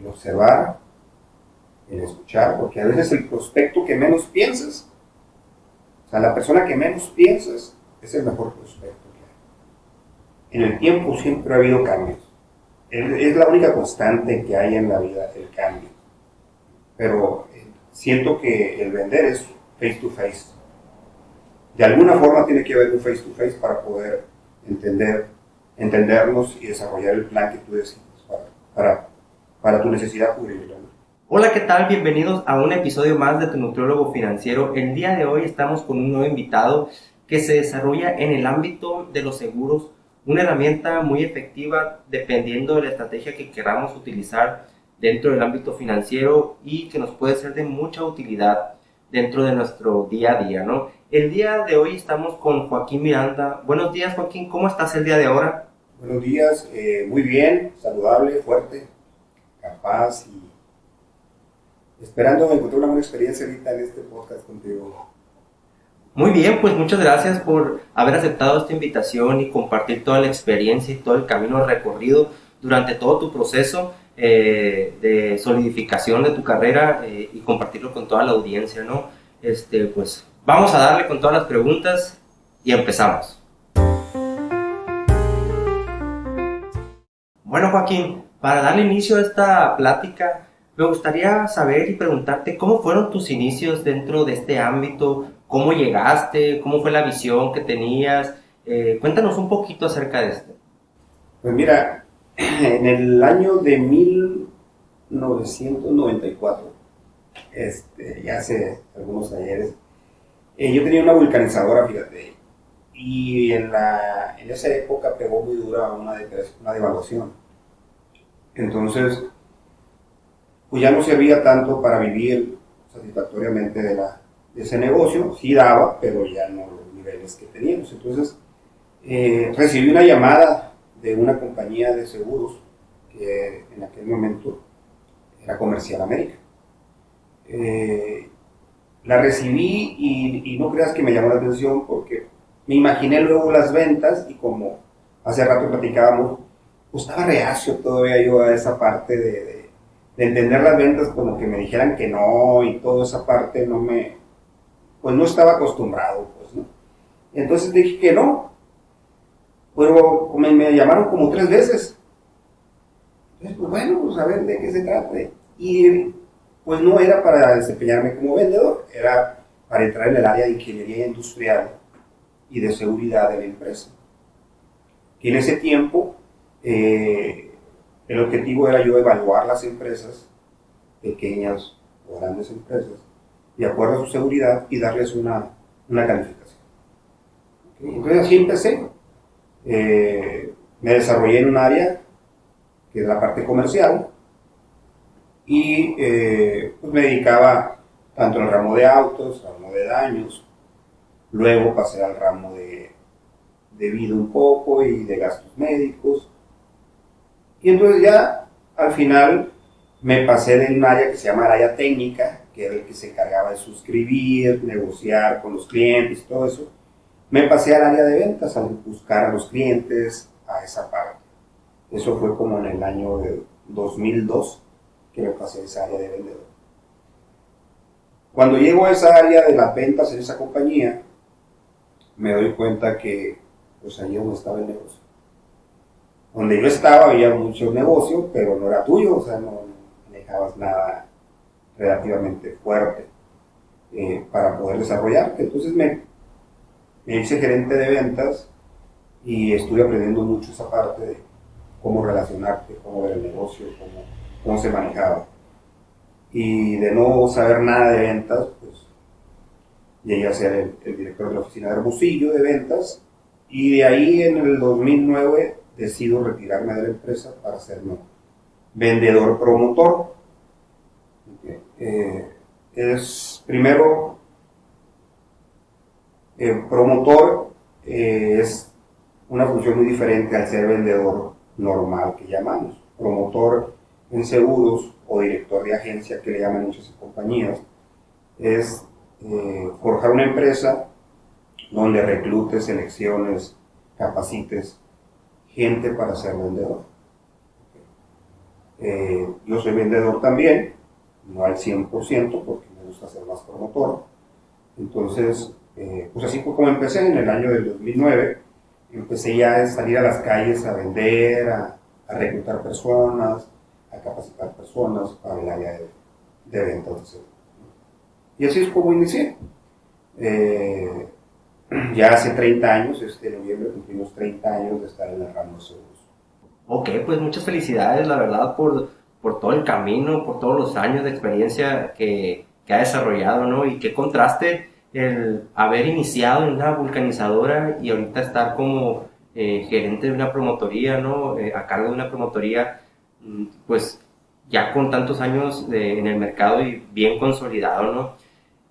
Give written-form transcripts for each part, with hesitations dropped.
el observar, el escuchar, porque a veces el prospecto que menos piensas, o sea, la persona que menos piensas es el mejor prospecto que hay. En el tiempo siempre ha habido cambios. Es la única constante que hay en la vida, el cambio. Pero siento que el vender es face to face. De alguna forma tiene que haber un face to face para poder entendernos y desarrollar el plan que tú decides para tu necesidad cubrirla. Hola, ¿qué tal? Bienvenidos a un episodio más de Tu Nutriólogo Financiero. El día de hoy estamos con un nuevo invitado que se desarrolla en el ámbito de los seguros, una herramienta muy efectiva dependiendo de la estrategia que queramos utilizar dentro del ámbito financiero y que nos puede ser de mucha utilidad dentro de nuestro día a día, ¿no? El día de hoy estamos con Joaquín Miranda. Buenos días, Joaquín, ¿cómo estás el día de ahora? Buenos días, muy bien, saludable, fuerte, capaz y esperando encontrar una buena experiencia ahorita en este podcast contigo. Muy bien, pues muchas gracias por haber aceptado esta invitación y compartir toda la experiencia y todo el camino recorrido durante todo tu proceso de solidificación de tu carrera y compartirlo con toda la audiencia, ¿no? Pues vamos a darle con todas las preguntas y empezamos. Bueno, Joaquín, para darle inicio a esta plática, me gustaría saber y preguntarte cómo fueron tus inicios dentro de este ámbito, cómo llegaste, cómo fue la visión que tenías. Cuéntanos un poquito acerca de esto. Pues mira, en el año de 1994, ya hace algunos ayeres, yo tenía una vulcanizadora, fíjate, y en esa época pegó muy dura una devaluación. Entonces, pues ya no servía tanto para vivir satisfactoriamente de ese negocio, sí daba, pero ya no los niveles que teníamos. Entonces, recibí una llamada de una compañía de seguros que en aquel momento era Comercial América. La recibí y no creas que me llamó la atención porque me imaginé luego las ventas y como hace rato platicábamos, pues estaba reacio todavía yo a esa parte de entender las ventas, como que me dijeran que no y toda esa parte pues no estaba acostumbrado, pues, ¿no? Entonces dije que no, pero me llamaron como 3 veces. Entonces, pues bueno, pues a ver de qué se trata. Y pues no era para desempeñarme como vendedor, era para entrar en el área de ingeniería industrial y de seguridad de la empresa. Y en ese tiempo, el objetivo era yo evaluar las empresas, pequeñas o grandes empresas, de acuerdo a su seguridad y darles una calificación. Entonces así empecé. Me desarrollé en un área que es la parte comercial y pues me dedicaba tanto al ramo de autos, al ramo de daños, luego pasé al ramo de vida un poco y de gastos médicos. Y entonces ya al final me pasé de un área que se llama área técnica, que era el que se encargaba de suscribir, negociar con los clientes y todo eso. Me pasé al área de ventas, a buscar a los clientes, a esa parte. Eso fue como en el año de 2002 que me pasé a esa área de vendedor. Cuando llego a esa área de las ventas en esa compañía, me doy cuenta que pues ahí es donde estaba el negocio. Donde yo estaba había mucho negocio, pero no era tuyo, o sea, no manejabas nada relativamente fuerte para poder desarrollarte. Entonces me hice gerente de ventas y estuve aprendiendo mucho esa parte de cómo relacionarte, cómo ver el negocio, cómo se manejaba. Y de no saber nada de ventas, pues llegué a ser el director de la oficina de Hermosillo de ventas y de ahí en el 2009 decido retirarme de la empresa para hacerme vendedor promotor. Es primero promotor, es una función muy diferente al ser vendedor normal que llamamos. Promotor en seguros o director de agencia que le llaman muchas compañías es forjar una empresa donde reclutes, selecciones, capacites gente para ser vendedor. Yo soy vendedor también, no al 100% porque me gusta ser más promotor. Entonces, pues así fue como empecé en el año del 2009. Empecé ya a salir a las calles a vender, a reclutar personas, a capacitar personas para el área de ventas de seguros. Y así es como inicié. Ya hace 30 años, este noviembre cumplimos 30 años de estar en el ramo de seguros. Ok, pues muchas felicidades, la verdad, por todo el camino, por todos los años de experiencia que ha desarrollado, ¿no? Y qué contraste el haber iniciado en una vulcanizadora y ahorita estar como gerente de una promotoría, ¿no? A cargo de una promotoría, pues ya con tantos años en el mercado y bien consolidado, ¿no?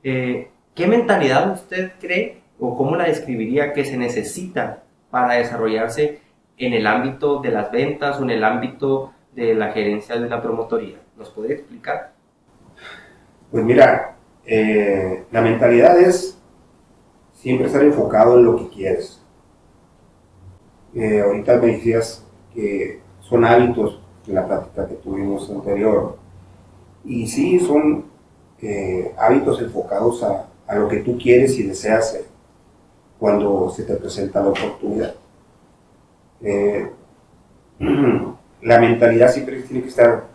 ¿Qué mentalidad usted cree o cómo la describiría que se necesita para desarrollarse en el ámbito de las ventas o en el ámbito de la gerencia de la promotoría? ¿Nos podría explicar? Pues mira, la mentalidad es siempre estar enfocado en lo que quieres. Ahorita me decías que son hábitos en la plática que tuvimos anterior. Y sí, son hábitos enfocados a lo que tú quieres y deseas cuando se te presenta la oportunidad. La mentalidad siempre tiene que estar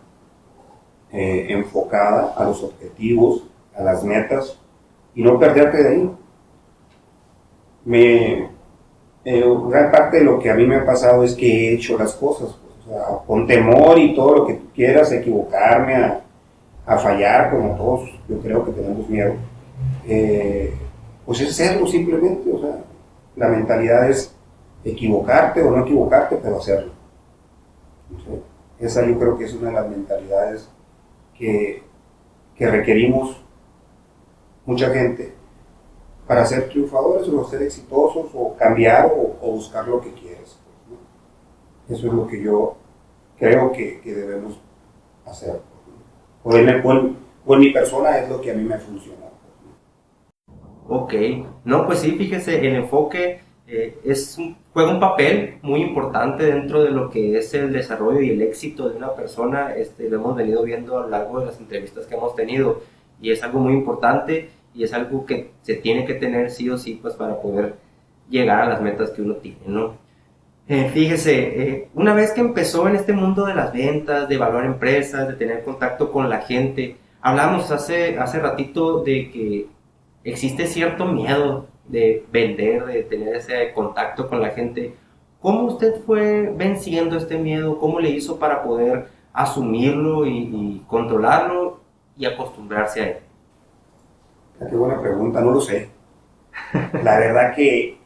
enfocada a los objetivos, a las metas y no perderte de ahí. Gran parte de lo que a mí me ha pasado es que he hecho las cosas pues, o sea, con temor y todo lo que tú quieras, a equivocarme, a fallar, como todos yo creo que tenemos miedo. Pues es hacerlo simplemente, o sea, la mentalidad es equivocarte o no equivocarte, pero hacerlo. ¿Sí? Esa yo creo que es una de las mentalidades que requerimos mucha gente para ser triunfadores o ser exitosos o cambiar o buscar lo que quieres. ¿No? Eso es lo que yo creo que debemos hacer. O en mi persona es lo que a mí me funciona. Ok, no, pues sí, fíjese, el enfoque juega un papel muy importante dentro de lo que es el desarrollo y el éxito de una persona. Lo hemos venido viendo a lo largo de las entrevistas que hemos tenido y es algo muy importante y es algo que se tiene que tener sí o sí pues para poder llegar a las metas que uno tiene, ¿no? Fíjese, una vez que empezó en este mundo de las ventas, de evaluar empresas, de tener contacto con la gente, hablamos hace ratito de que existe cierto miedo de vender, de tener ese contacto con la gente. ¿Cómo usted fue venciendo este miedo? ¿Cómo le hizo para poder asumirlo y controlarlo y acostumbrarse a él? Qué buena pregunta, no lo sé. La verdad que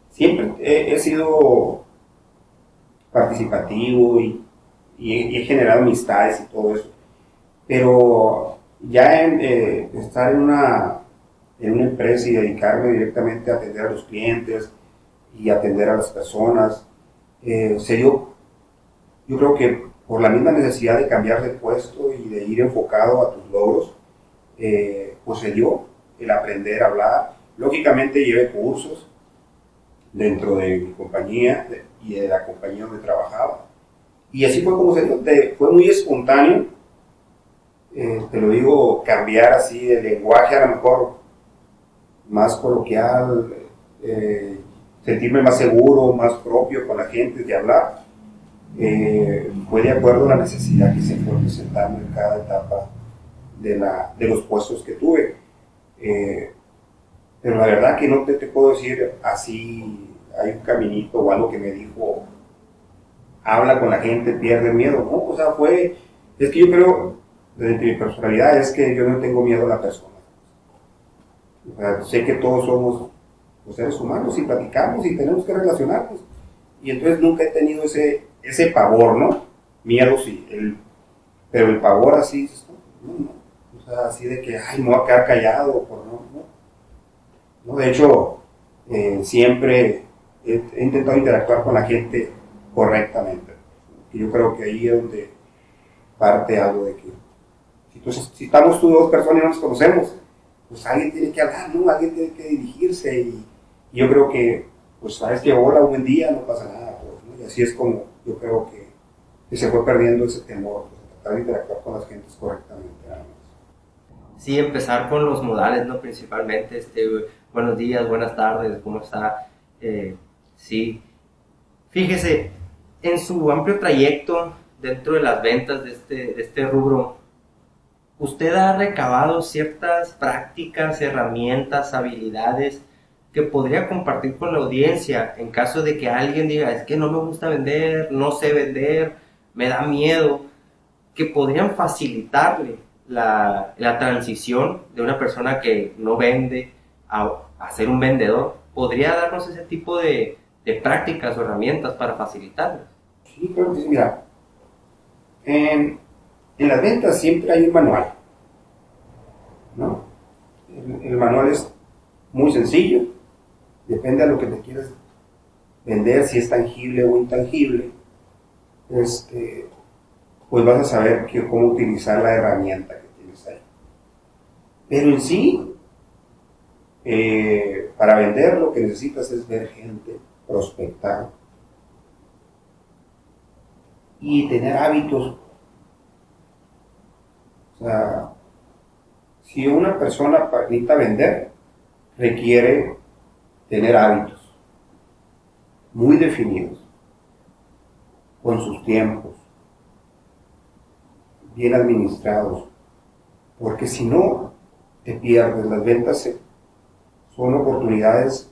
siempre he sido participativo y he generado amistades y todo eso. Pero ya estar en una empresa y dedicarme directamente a atender a los clientes y atender a las personas, se dio, yo creo que por la misma necesidad de cambiar de puesto y de ir enfocado a tus logros, pues se dio el aprender a hablar. Lógicamente llevé cursos dentro de mi compañía y de la compañía donde trabajaba. Y así fue como se dio, fue muy espontáneo, te lo digo, cambiar así de lenguaje a lo mejor más coloquial, sentirme más seguro, más propio con la gente de hablar. Fue de acuerdo a la necesidad que se fue presentando en cada etapa de los puestos que tuve. Pero la verdad que no te puedo decir así, hay un caminito o algo que me dijo, habla con la gente, pierde miedo, ¿no? O sea, es que yo creo, desde mi personalidad, es que yo no tengo miedo a la persona. O sea, sé que todos somos los seres humanos y platicamos y tenemos que relacionarnos. Y entonces nunca he tenido ese pavor, ¿no? Miedo sí, pero el pavor así, no. O sea, así de que, ay, me voy a quedar callado, no. De hecho, siempre he intentado interactuar con la gente correctamente. Y yo creo que ahí es donde parte algo de que si estamos tú dos personas y no nos conocemos, pues alguien tiene que hablar, ¿no? Alguien tiene que dirigirse y yo creo que, pues sabes que hola, un buen día, no pasa nada, pues, ¿no? Y así es como yo creo y se fue perdiendo ese temor, pues, a tratar de interactuar con las gentes correctamente. Nada más. Sí, empezar con los modales, ¿no? Principalmente, buenos días, buenas tardes, ¿cómo está? Sí, fíjese, en su amplio trayecto dentro de las ventas de este rubro, ¿usted ha recabado ciertas prácticas, herramientas, habilidades que podría compartir con la audiencia en caso de que alguien diga, es que no me gusta vender, no sé vender, me da miedo, que podrían facilitarle la transición de una persona que no vende a ser un vendedor? ¿Podría darnos ese tipo de prácticas o herramientas para facilitarlas? Sí, claro que sí. Mira, en las ventas siempre hay un manual, ¿no? El manual es muy sencillo, depende de lo que te quieras vender, si es tangible o intangible, pues vas a saber cómo utilizar la herramienta que tienes ahí. Pero en sí, para vender lo que necesitas es ver gente, prospectar y tener hábitos. O sea, si una persona necesita vender, requiere tener hábitos muy definidos, con sus tiempos, bien administrados, porque si no, te pierdes. Las ventas son oportunidades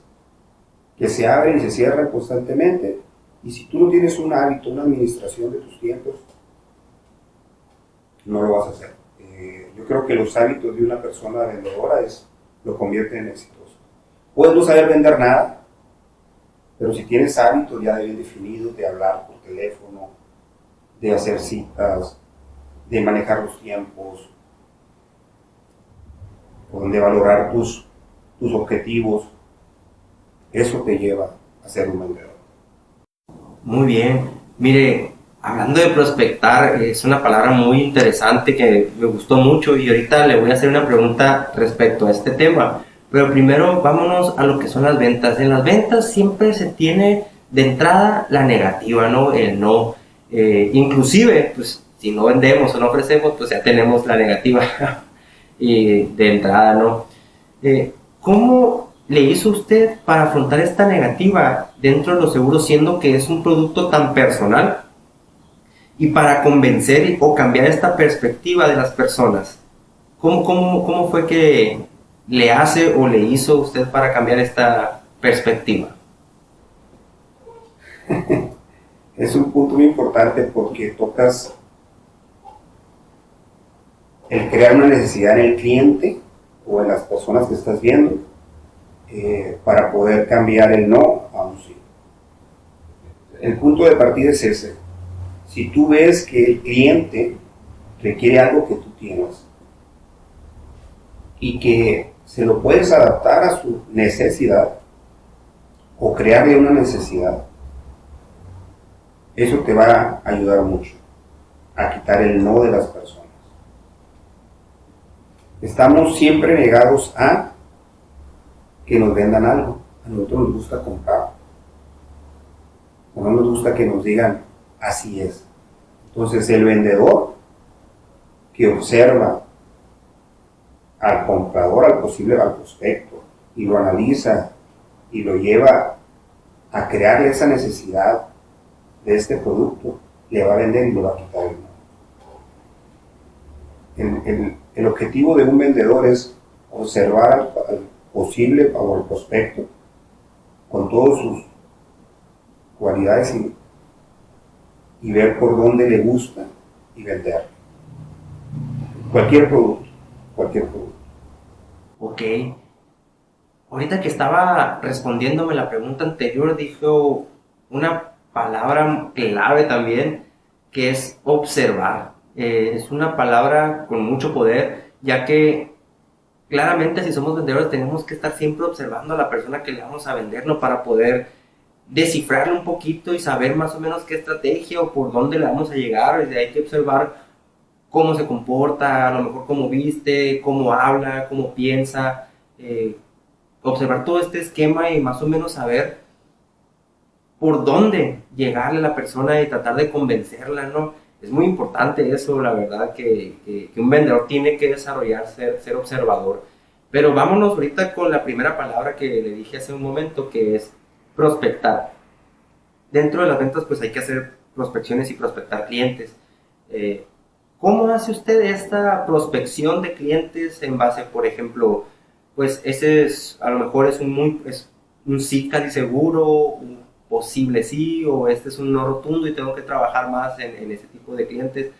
que se abren y se cierran constantemente, y si tú no tienes un hábito, una administración de tus tiempos, no lo vas a hacer. Yo creo que los hábitos de una persona vendedora lo convierten en exitoso. Puedes no saber vender nada, pero si tienes hábitos ya bien definidos de hablar por teléfono, de hacer citas, de manejar los tiempos, de valorar tus objetivos, eso te lleva a ser un vendedor. Muy bien. Mire, hablando de prospectar, es una palabra muy interesante que me gustó mucho y ahorita le voy a hacer una pregunta respecto a este tema. Pero primero vámonos a lo que son las ventas. En las ventas siempre se tiene de entrada la negativa, ¿no? El no. Inclusive, pues si no vendemos o no ofrecemos, pues ya tenemos la negativa y de entrada, ¿no? ¿Cómo le hizo usted para afrontar esta negativa dentro de los seguros, siendo que es un producto tan personal, y para convencer o cambiar esta perspectiva de las personas? ¿Cómo fue que le hace o le hizo usted para cambiar esta perspectiva? Es un punto muy importante porque tocas el crear una necesidad en el cliente o en las personas que estás viendo, para poder cambiar el no a un sí. El punto de partida es ese. Si tú ves que el cliente requiere algo que tú tienes y que se lo puedes adaptar a su necesidad o crearle una necesidad, eso te va a ayudar mucho a quitar el no de las personas. Estamos siempre negados a que nos vendan algo. A nosotros nos gusta comprar. O no nos gusta que nos digan así es. Entonces el vendedor que observa al comprador, al prospecto, y lo analiza y lo lleva a crearle esa necesidad de este producto, le va a vender y le va a quitar el no. El objetivo de un vendedor es observar al posible o al prospecto con todas sus cualidades y ver por dónde le gusta y vender. Cualquier producto. Ok. Ahorita que estaba respondiéndome la pregunta anterior, dijo una palabra clave también, que es observar. Es una palabra con mucho poder, ya que claramente si somos vendedores tenemos que estar siempre observando a la persona que le vamos a vender, ¿no? Para poder descifrarlo un poquito y saber más o menos qué estrategia o por dónde le vamos a llegar. Hay que observar cómo se comporta, a lo mejor cómo viste, cómo habla, cómo piensa, observar todo este esquema y más o menos saber por dónde llegarle a la persona y tratar de convencerla, ¿no? Es muy importante eso, la verdad, que un vendedor tiene que desarrollar, ser observador. Pero vámonos ahorita con la primera palabra que le dije hace un momento, que es prospectar. Dentro de las ventas, pues hay que hacer prospecciones y prospectar clientes. Eh, ¿Cómo hace usted esta prospección de clientes en base, por ejemplo, pues ese es, a lo mejor es un sí casi seguro, un posible sí, o este es un no rotundo y tengo que trabajar más en ese tipo de clientes?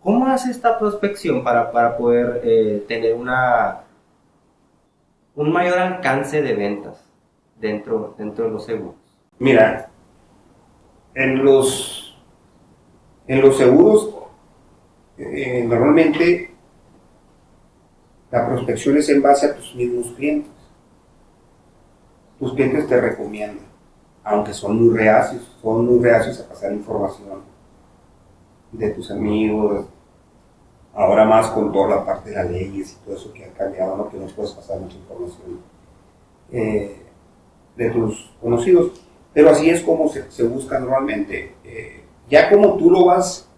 ¿Cómo hace esta prospección para poder tener un mayor alcance de ventas dentro de los seguros? Mira, en los seguros, normalmente la prospección es en base a tus mismos clientes. Tus clientes te recomiendan, aunque son muy reacios a pasar información de tus amigos, ahora más con toda la parte de las leyes y todo eso que ha cambiado, ¿no? Que no puedes pasar mucha información eh, de tus conocidos. Pero así es como se busca normalmente. Ya como tú lo vas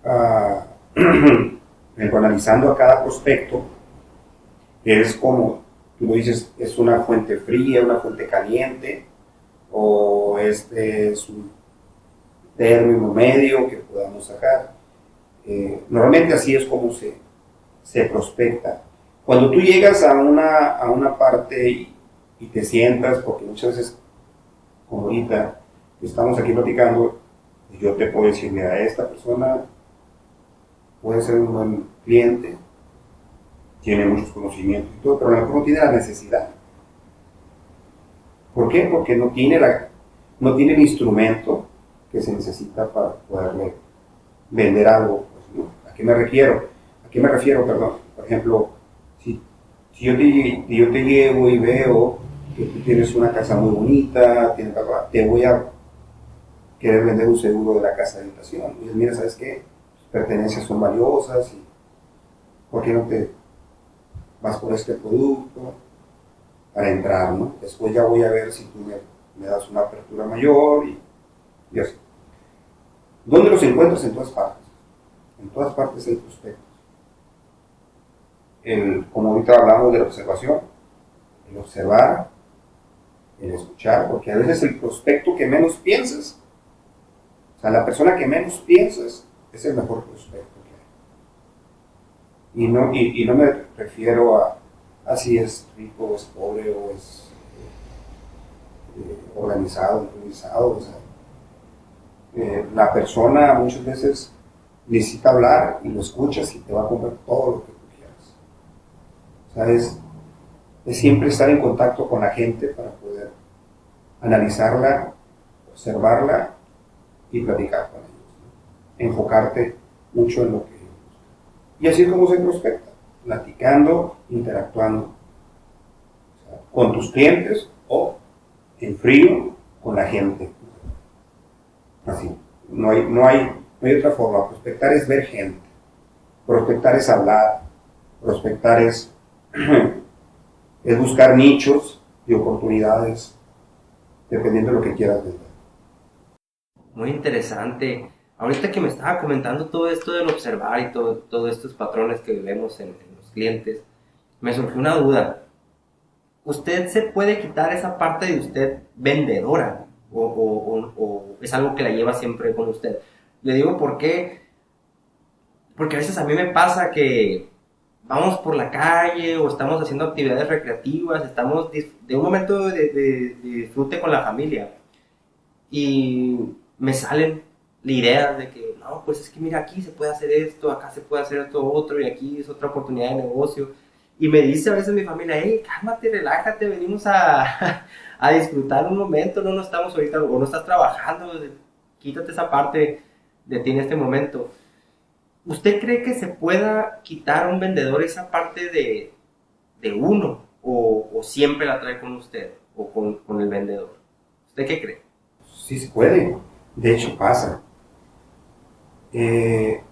ah, analizando a cada prospecto, es como tú lo dices, es una fuente fría, una fuente caliente, o este es un término medio que podamos sacar. Normalmente así es como se prospecta. Cuando tú llegas a una parte y te sientas, porque muchas veces, como ahorita, estamos aquí platicando, yo te puedo decir, mira, esta persona puede ser un buen cliente, tiene muchos conocimientos y todo, pero a lo mejor no tiene la necesidad. ¿Por qué? Porque no tiene el instrumento que se necesita para poderle vender algo. Pues, ¿no? ¿A qué me refiero? Perdón. Por ejemplo, si yo te llevo y veo que tú tienes una casa muy bonita, te voy a querer vender un seguro de la casa de habitación. Y dices, mira, ¿sabes qué? Tus pertenencias son valiosas y ¿por qué no te vas por este producto para entrar, ¿no? Después ya voy a ver si tú me das una apertura mayor y así. ¿Dónde los encuentras? En todas partes. En todas partes hay prospectos. Como ahorita hablamos de la observación, el observar, el escuchar, porque a veces el prospecto que menos piensas, o sea, la persona que menos piensas es el mejor prospecto que hay. Y no me refiero a si es rico o es pobre o es organizado, improvisado. O sea, la persona muchas veces necesita hablar y lo escuchas y te va a comprar todo lo que tú quieras. O sea, es siempre estar en contacto con la gente para poder analizarla, observarla y platicar con ellos, ¿no? Enfocarte mucho en lo que ellos buscan. Y así es como se prospecta, platicando, interactuando, o sea, con tus clientes o en frío con la gente. Así, no hay otra forma. Prospectar es ver gente, prospectar es hablar, prospectar es buscar nichos y oportunidades dependiendo de lo que quieras vender. Muy interesante. Ahorita que me estaba comentando todo esto del observar y todos estos patrones que vemos en los clientes, me surgió una duda. ¿Usted se puede quitar esa parte de usted vendedora o es algo que la lleva siempre con usted? Le digo por qué, porque a veces a mí me pasa que vamos por la calle o estamos haciendo actividades recreativas, estamos de un momento de disfrute con la familia y me salen ideas de que, no, pues es que mira, aquí se puede hacer esto, acá se puede hacer esto otro y aquí es otra oportunidad de negocio. Y me dice a veces mi familia, hey, cálmate, relájate, venimos a disfrutar un momento, no estamos ahorita, o no estás trabajando, quítate esa parte de ti en este momento. ¿Usted cree que se pueda quitar a un vendedor esa parte de uno o siempre la trae con usted o con el vendedor? ¿Usted qué cree? Sí se puede, de hecho pasa. Eh,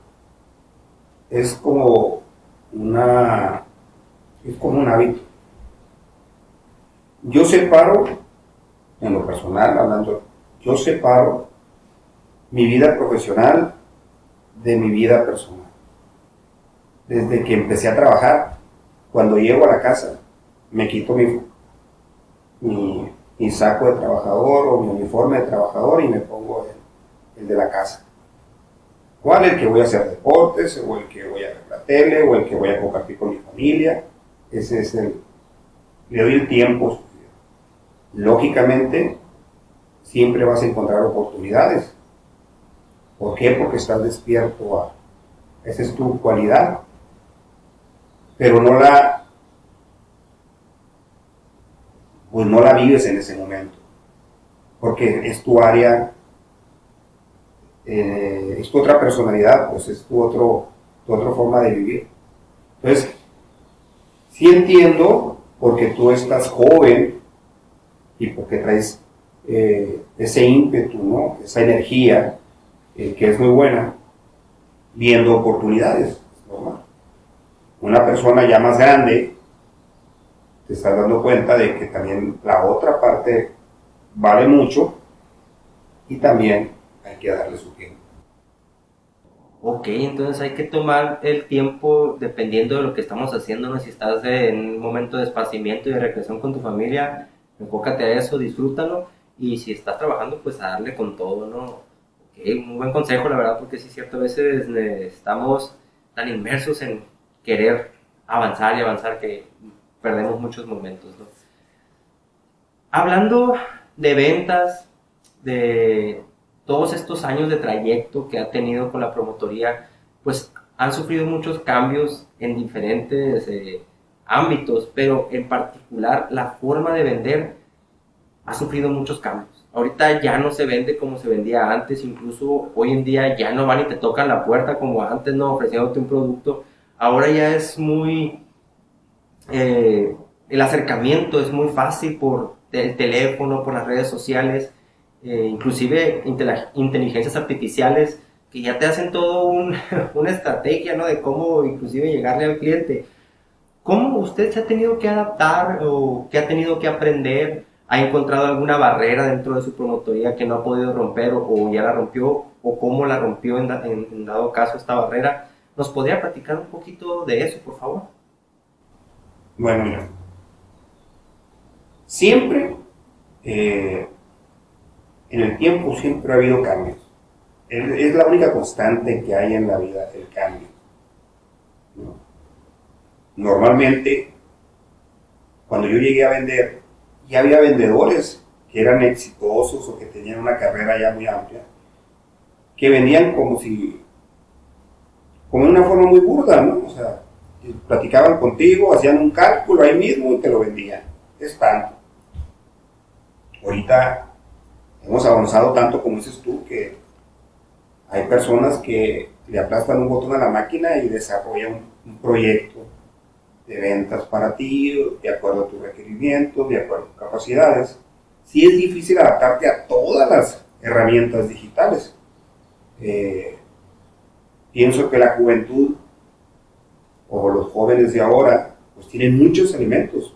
es como es como un hábito. Yo separo, en lo personal, hablando yo separo mi vida profesional de mi vida personal. Desde que empecé a trabajar, cuando llego a la casa, me quito mi saco de trabajador o mi uniforme de trabajador y me pongo el de la casa. ¿Cuál? El que voy a hacer deportes, o el que voy a ver la tele, o el que voy a compartir con mi familia. Ese es le doy el tiempo. Lógicamente, siempre vas a encontrar oportunidades. ¿Por qué? Porque estás despierto esa es tu cualidad. Pero no la vives en ese momento. Porque es tu área, es tu otra personalidad, pues es tu otra forma de vivir. Entonces, sí entiendo, porque tú estás joven y porque traes ese ímpetu, ¿no? Esa energía que es muy buena, viendo oportunidades, ¿no? Una persona ya más grande, te estás dando cuenta de que también la otra parte vale mucho y también hay que darle su tiempo. Ok, entonces hay que tomar el tiempo dependiendo de lo que estamos haciendo, ¿no? Si estás en un momento de esparcimiento y de recreación con tu familia, enfócate a eso, disfrútalo, y si estás trabajando, pues a darle con todo, ¿no? Ok, un buen consejo, la verdad, porque sí es cierto, a veces estamos tan inmersos en querer avanzar y avanzar que perdemos muchos momentos, ¿no? Hablando de ventas, de todos estos años de trayecto que ha tenido con la promotoría, pues han sufrido muchos cambios en diferentes ámbitos, pero en particular la forma de vender ha sufrido muchos cambios. Ahorita ya no se vende como se vendía antes, incluso hoy en día ya no van y te tocan la puerta como antes, no ofreciéndote un producto. Ahora ya es muy el acercamiento es muy fácil por el teléfono, por las redes sociales, inclusive inteligencias artificiales que ya te hacen todo una estrategia, ¿no? De cómo inclusive llegarle al cliente. ¿Cómo usted se ha tenido que adaptar o qué ha tenido que aprender? ¿Ha encontrado alguna barrera dentro de su promotoría que no ha podido romper o ya la rompió? ¿O cómo la rompió en dado caso esta barrera? ¿Nos podría platicar un poquito de eso, por favor? Bueno, mira, siempre en el tiempo siempre ha habido cambios. Es la única constante que hay en la vida, el cambio, ¿no? Normalmente, cuando yo llegué a vender, ya había vendedores que eran exitosos o que tenían una carrera ya muy amplia, que vendían como de una forma muy burda, ¿no? O sea, platicaban contigo, hacían un cálculo ahí mismo y te lo vendían. Es tanto. Ahorita hemos avanzado tanto, como dices tú, que hay personas que le aplastan un botón a la máquina y desarrollan un proyecto de ventas para ti, de acuerdo a tus requerimientos, de acuerdo a tus capacidades. Sí es difícil adaptarte a todas las herramientas digitales. Pienso que la juventud o los jóvenes de ahora pues tienen muchos elementos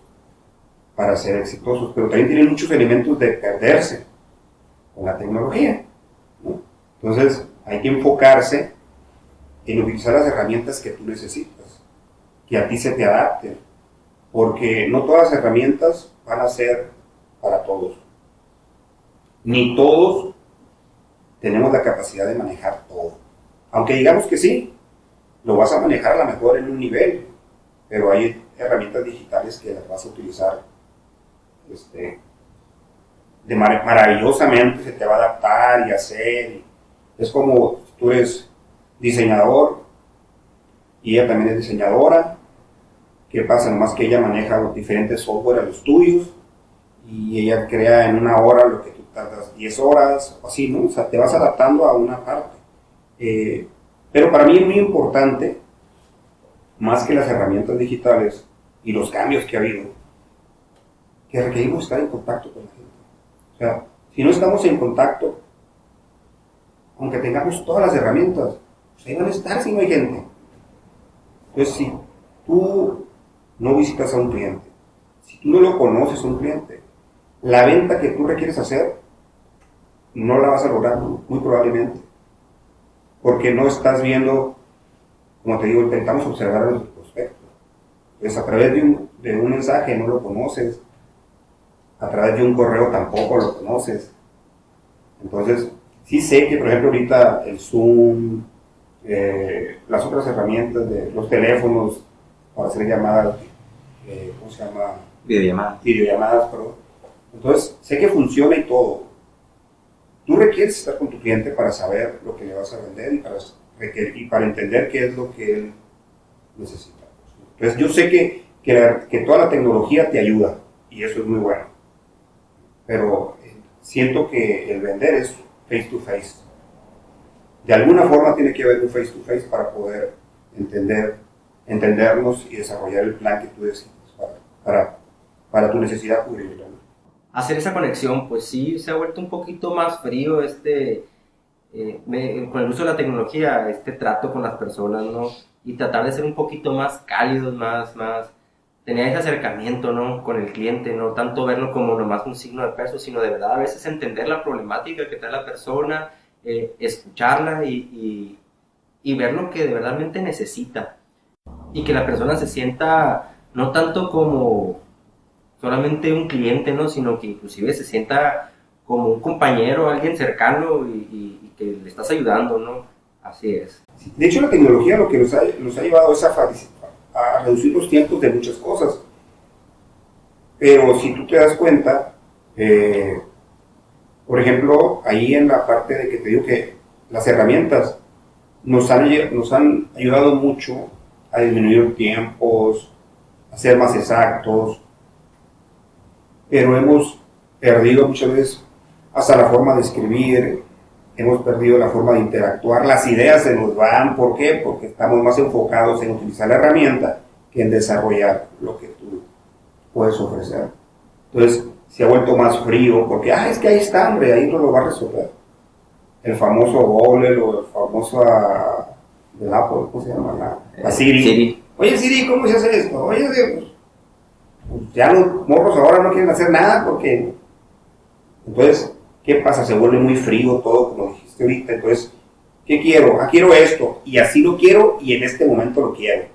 para ser exitosos, pero también tienen muchos elementos de perderse con la tecnología, ¿no? Entonces hay que enfocarse en utilizar las herramientas que tú necesitas, que a ti se te adapten, porque no todas las herramientas van a ser para todos. Ni todos tenemos la capacidad de manejar todo. Aunque digamos que sí, lo vas a manejar a lo mejor en un nivel, pero hay herramientas digitales que las vas a utilizar maravillosamente, se te va a adaptar y hacer. Es como tú eres diseñador y ella también es diseñadora. ¿Qué pasa? Nomás que ella maneja los diferentes software a los tuyos y ella crea en una hora lo que tú tardas 10 horas o así, ¿no? O sea, te vas adaptando a una parte. Pero para mí es muy importante, más que las herramientas digitales y los cambios que ha habido, que requerimos estar en contacto con la gente. O sea, si no estamos en contacto, aunque tengamos todas las herramientas, pues ahí van a estar si no hay gente. Entonces, si tú no visitas a un cliente, si tú no lo conoces a un cliente, la venta que tú requieres hacer no la vas a lograr muy probablemente, porque no estás viendo, como te digo, intentamos observar a los prospectos. Entonces, a través de un mensaje no lo conoces, a través de un correo tampoco lo conoces. Entonces, sí sé que, por ejemplo, ahorita el Zoom, las otras herramientas de los teléfonos para hacer llamadas, ¿cómo se llama? Videollamadas, perdón. Entonces, sé que funciona y todo. Tú requieres estar con tu cliente para saber lo que le vas a vender y para entender qué es lo que él necesita. Entonces, yo sé que toda la tecnología te ayuda y eso es muy bueno. Pero siento que el vender es face to face. De alguna forma tiene que haber un face to face para poder entendernos y desarrollar el plan que tú decides para tu necesidad cubrirla. Hacer esa conexión, pues sí, se ha vuelto un poquito más frío con el uso de la tecnología, este trato con las personas, ¿no? Y tratar de ser un poquito más cálidos, tener ese acercamiento, ¿no? Con el cliente, no tanto verlo como nomás un signo de peso, sino de verdad a veces entender la problemática que trae la persona, escucharla y ver lo que de verdadmente necesita. Y que la persona se sienta no tanto como solamente un cliente, ¿no? Sino que inclusive se sienta como un compañero, alguien cercano y que le estás ayudando, ¿no? Así es. De hecho, la tecnología lo que nos ha llevado es a reducir los tiempos de muchas cosas. Pero si tú te das cuenta, por ejemplo, ahí en la parte de que te digo que las herramientas nos han ayudado mucho a disminuir tiempos, a ser más exactos, pero hemos perdido muchas veces hasta la forma de escribir, hemos perdido la forma de interactuar, las ideas se nos van. ¿Por qué? Porque estamos más enfocados en utilizar la herramienta que en desarrollar lo que tú puedes ofrecer. Entonces se ha vuelto más frío porque, es que ahí está, hombre, ahí no lo va a resolver. El famoso Google o el famoso del Apple, ¿cómo se llama? La Siri. Oye Siri, ¿cómo se hace esto? Oye, pues ya los morros ahora no quieren hacer nada porque... Entonces, ¿qué pasa? Se vuelve muy frío todo, como dijiste ahorita. Entonces, ¿qué quiero? Quiero esto, y así lo quiero, y en este momento lo quiero.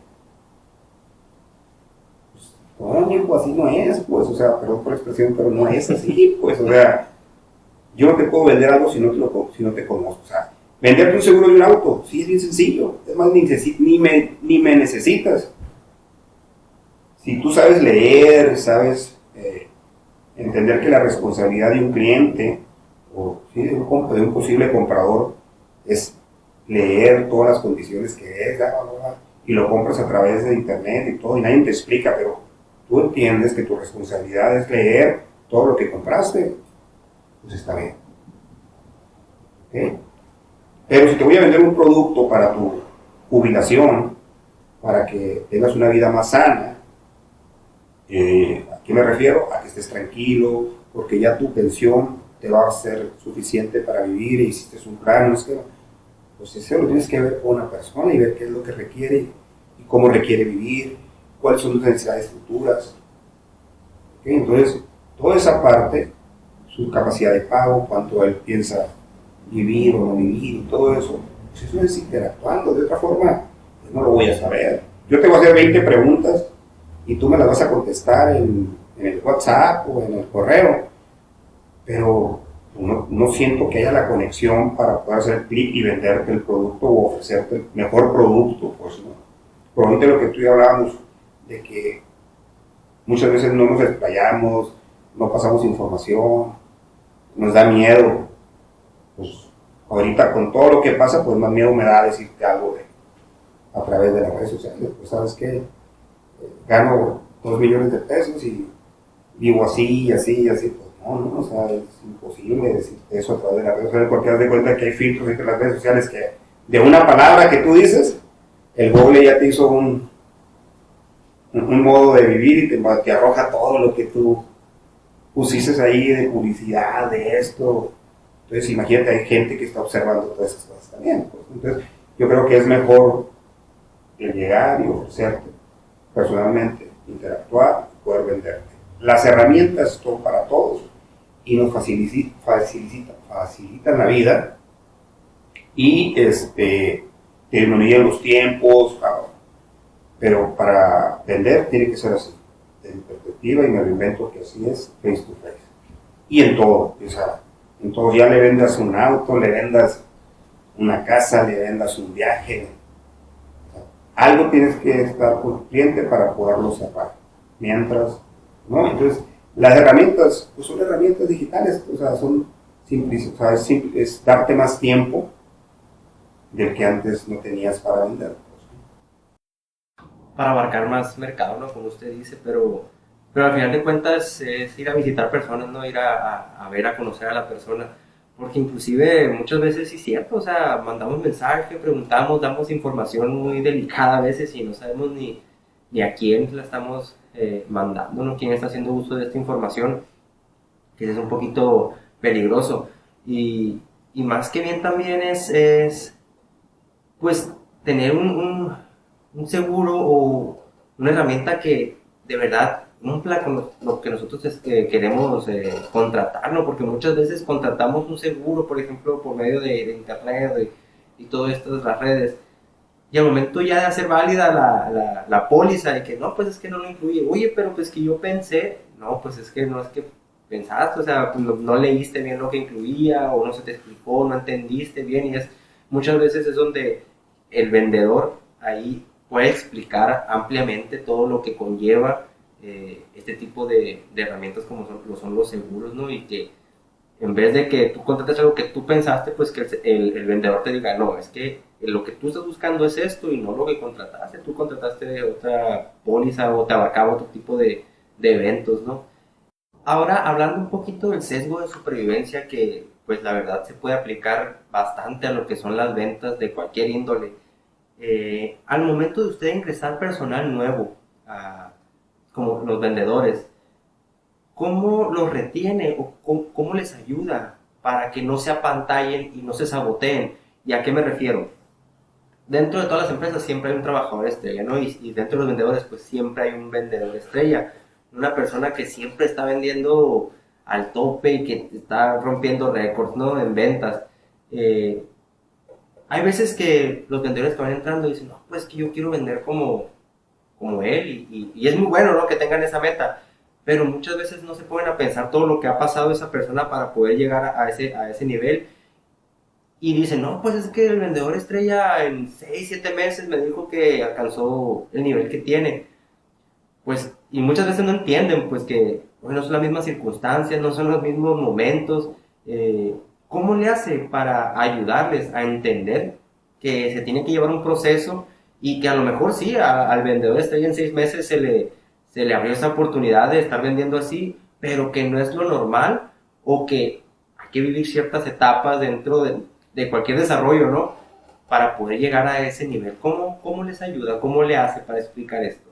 Pues, no, amigo, así no es, pues, o sea, perdón por la expresión, pero no es así, pues, o sea, yo no te puedo vender algo si no te conozco. O sea, venderte un seguro de un auto, sí, es bien sencillo. Es más, ni me necesitas. Si tú sabes leer, sabes entender que la responsabilidad de un cliente o ¿sí? de un posible comprador es leer todas las condiciones que es, y lo compras a través de internet y todo, y nadie te explica, pero tú entiendes que tu responsabilidad es leer todo lo que compraste, pues está bien. ¿Okay? Pero si te voy a vender un producto para tu jubilación, para que tengas una vida más sana, ¿a qué me refiero? A que estés tranquilo, porque ya tu pensión te va a ser suficiente para vivir y hiciste un plan, pues eso lo tienes que ver con una persona y ver qué es lo que requiere y cómo requiere vivir, cuáles son sus necesidades futuras. ¿Okay? Entonces, toda esa parte, su capacidad de pago, cuánto él piensa vivir o no vivir, todo eso, pues eso es interactuando. De otra forma, pues no lo voy a saber. Yo te voy a hacer 20 preguntas y tú me las vas a contestar en el WhatsApp o en el correo, pero no siento que haya la conexión para poder hacer clic y venderte el producto o ofrecerte el mejor producto, pues no. Por lo que tú y yo hablábamos de que muchas veces no nos explayamos, no pasamos información, nos da miedo. Pues ahorita con todo lo que pasa, pues más miedo me da decirte algo a través de las redes sociales. Pues sabes que gano 2 millones de pesos y vivo así y así y así. Pues no, o sea, es imposible decirte eso a través de las redes sociales porque haz de cuenta que hay filtros entre las redes sociales que de una palabra que tú dices, el Google ya te hizo un modo de vivir y te arroja todo lo que tú pusiste ahí de publicidad, de esto. Entonces imagínate, hay gente que está observando todas esas cosas también. Pues. Entonces yo creo que es mejor llegar y ofrecerte personalmente, interactuar y poder venderte. Las herramientas son para todos y nos facilitan la vida y disminuyen los tiempos, pero para vender tiene que ser así, de mi perspectiva, y me reinvento que así es, face to face. Y en todo, o sea, en todo, ya le vendas un auto, le vendas una casa, le vendas un viaje, o sea, algo tienes que estar con el cliente para poderlo cerrar, mientras, ¿no? Entonces, las herramientas, pues son herramientas digitales, o sea, son simples, o sea, es darte más tiempo del que antes no tenías para vender. Para abarcar más mercado, ¿no? Como usted dice, pero al final de cuentas es ir a visitar personas, ¿no? Ir a ver, a conocer a la persona, porque inclusive muchas veces sí es cierto, o sea, mandamos mensaje, preguntamos, damos información muy delicada a veces y no sabemos ni a quién la estamos mandando, ¿no? Quién está haciendo uso de esta información, que es un poquito peligroso. Y más que bien también es pues tener un seguro o una herramienta que de verdad cumpla con lo que nosotros queremos contratar, ¿no? Porque muchas veces contratamos un seguro, por ejemplo, por medio de internet y todo esto, las redes, y al momento ya de hacer válida la póliza y que no, pues es que no lo incluye, oye, pero pues que yo pensé, no, pues es que no es que pensaste, o sea, pues no leíste bien lo que incluía o no se te explicó, no entendiste bien y muchas veces es donde el vendedor ahí puede explicar ampliamente todo lo que conlleva este tipo de herramientas como son los seguros, ¿no? Y que en vez de que tú contrates algo que tú pensaste, pues que el vendedor te diga, no, es que lo que tú estás buscando es esto y no lo que contrataste. Tú contrataste otra póliza o te abarcaba otro tipo de eventos, ¿no? Ahora, hablando un poquito del sesgo de supervivencia, que pues la verdad se puede aplicar bastante a lo que son las ventas de cualquier índole. Al momento de usted ingresar personal nuevo, como los vendedores, ¿cómo los retiene o cómo les ayuda para que no se apantallen y no se saboteen? ¿Y a qué me refiero? Dentro de todas las empresas siempre hay un trabajador estrella, ¿no? Y dentro de los vendedores, pues siempre hay un vendedor estrella. Una persona que siempre está vendiendo al tope y que está rompiendo récords, ¿no? En ventas. Eh, Hay veces que los vendedores que van entrando dicen, no, pues que yo quiero vender como él y es muy bueno, ¿no? Que tengan esa meta, pero muchas veces no se ponen a pensar todo lo que ha pasado esa persona para poder llegar a ese nivel y dicen, no, pues es que el vendedor estrella en 6 7 meses me dijo que alcanzó el nivel que tiene, pues, y muchas veces no entienden, pues que bueno, no son las mismas circunstancias, no son los mismos momentos. ¿Cómo le hace para ayudarles a entender que se tiene que llevar un proceso y que a lo mejor sí, al vendedor estrella en 6 meses se le abrió esa oportunidad de estar vendiendo así, pero que no es lo normal o que hay que vivir ciertas etapas dentro de cualquier desarrollo, ¿no? Para poder llegar a ese nivel. ¿Cómo les ayuda? ¿Cómo le hace para explicar esto?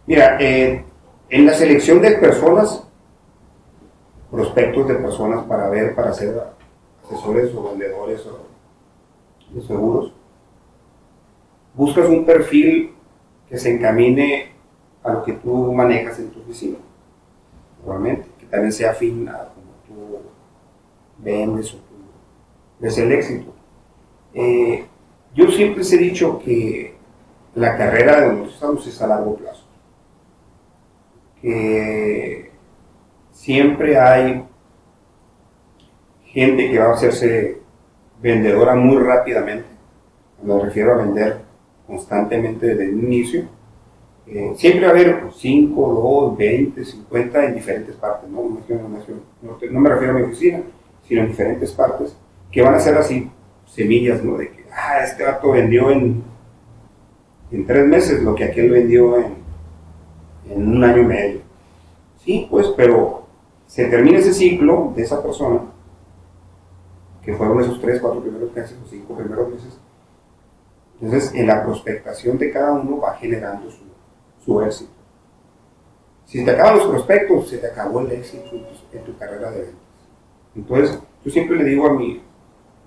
Mira, en la selección de personas, prospectos de personas para ver, para ser asesores o vendedores o de seguros, buscas un perfil que se encamine a lo que tú manejas en tu oficina, normalmente, que también sea afín a como tú vendes o tú ves el éxito. Yo siempre les he dicho que la carrera de donde estamos es a largo plazo, que siempre hay gente que va a hacerse vendedora muy rápidamente. Me refiero a vender constantemente desde el inicio. Siempre va a haber 5, 2, 20, 50 en diferentes partes, ¿no? No me refiero a mi oficina, sino en diferentes partes, que van a ser así semillas, ¿no? De que, este vato vendió en 3 meses lo que aquel vendió en un año y medio. Sí, pues, pero se termina ese ciclo de esa persona, que fueron esos 3, 4 primeros meses o 5 primeros meses. Entonces, en la prospectación de cada uno va generando su éxito. Si te acaban los prospectos, se te acabó el éxito en tu carrera de ventas. Entonces, yo siempre le digo a mis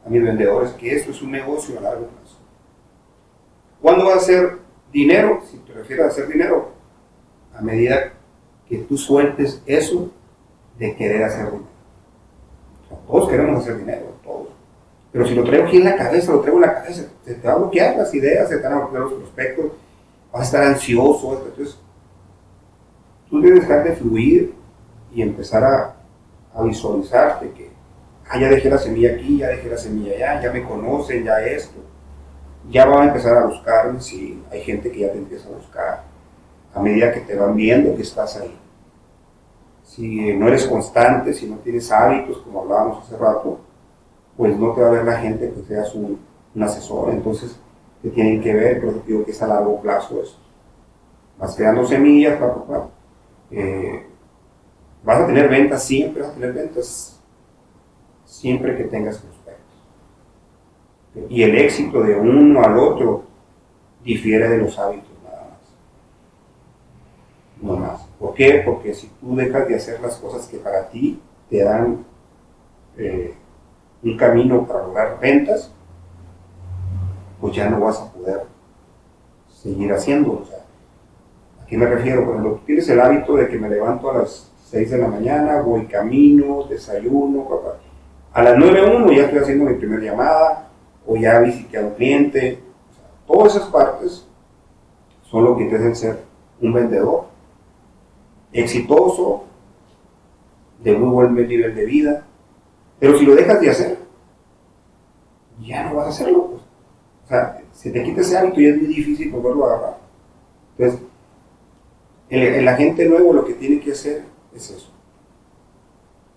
vendedores que esto es un negocio a largo plazo. ¿Cuándo va a hacer dinero? Si te refieres a hacer dinero, a medida que tú sueltes eso de querer hacer dinero. O sea, todos queremos hacer dinero, todos. Pero si lo traigo aquí en la cabeza, se te va a bloquear las ideas, se te van a bloquear los prospectos, vas a estar ansioso. Entonces, tú debes dejar de fluir y empezar a visualizarte que ya dejé la semilla aquí, ya dejé la semilla allá, ya me conocen, ya esto. Ya van a empezar a buscarme, si hay gente que ya te empieza a buscar a medida que te van viendo que estás ahí. Si no eres constante, si no tienes hábitos, como hablábamos hace rato, pues no te va a ver la gente que seas un asesor. Entonces te tienen que ver, pero te digo que es a largo plazo eso. Vas creando semillas, vas a tener ventas, siempre vas a tener ventas, siempre que tengas prospectos. Y el éxito de uno al otro difiere de los hábitos nada más. No más. ¿Por qué? Porque si tú dejas de hacer las cosas que para ti te dan un camino para lograr ventas, pues ya no vas a poder seguir haciéndolo. O sea, ¿a qué me refiero? Cuando tú tienes el hábito de que me levanto a las 6 de la mañana, voy camino, desayuno, a las 9:01 ya estoy haciendo mi primera llamada, o ya visité a un cliente. O sea, todas esas partes son lo que te hacen ser un vendedor exitoso, de muy buen nivel de vida. Pero si lo dejas de hacer, ya no vas a hacerlo. Pues. O sea, se te quita ese hábito y es muy difícil volverlo a agarrar. Entonces, el agente nuevo lo que tiene que hacer es eso.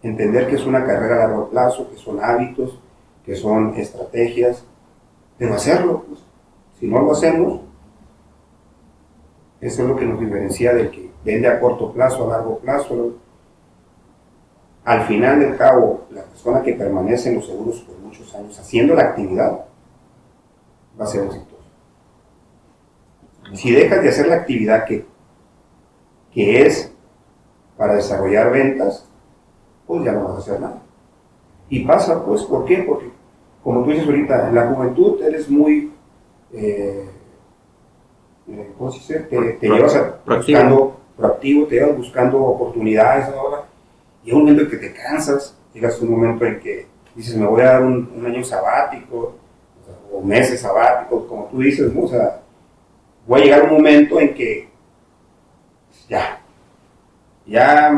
Entender que es una carrera a largo plazo, que son hábitos, que son estrategias, pero hacerlo. Pues. Si no lo hacemos, eso es lo que nos diferencia del que vende a corto plazo, a largo plazo. ¿No? Al final del cabo, la persona que permanece en los seguros por muchos años haciendo la actividad va a ser exitosa. Si dejas de hacer la actividad que es para desarrollar ventas, pues ya no vas a hacer nada. Y pasa, pues, ¿por qué? Porque, como tú dices ahorita, en la juventud eres muy, ¿cómo se dice? Te llevas buscando, proactivo, te llevas buscando oportunidades ahora. Llega un momento en que te cansas, llegas a un momento en que dices, me voy a dar un año sabático, o meses sabáticos, como tú dices, ¿no? O sea, voy a llegar a un momento en que ya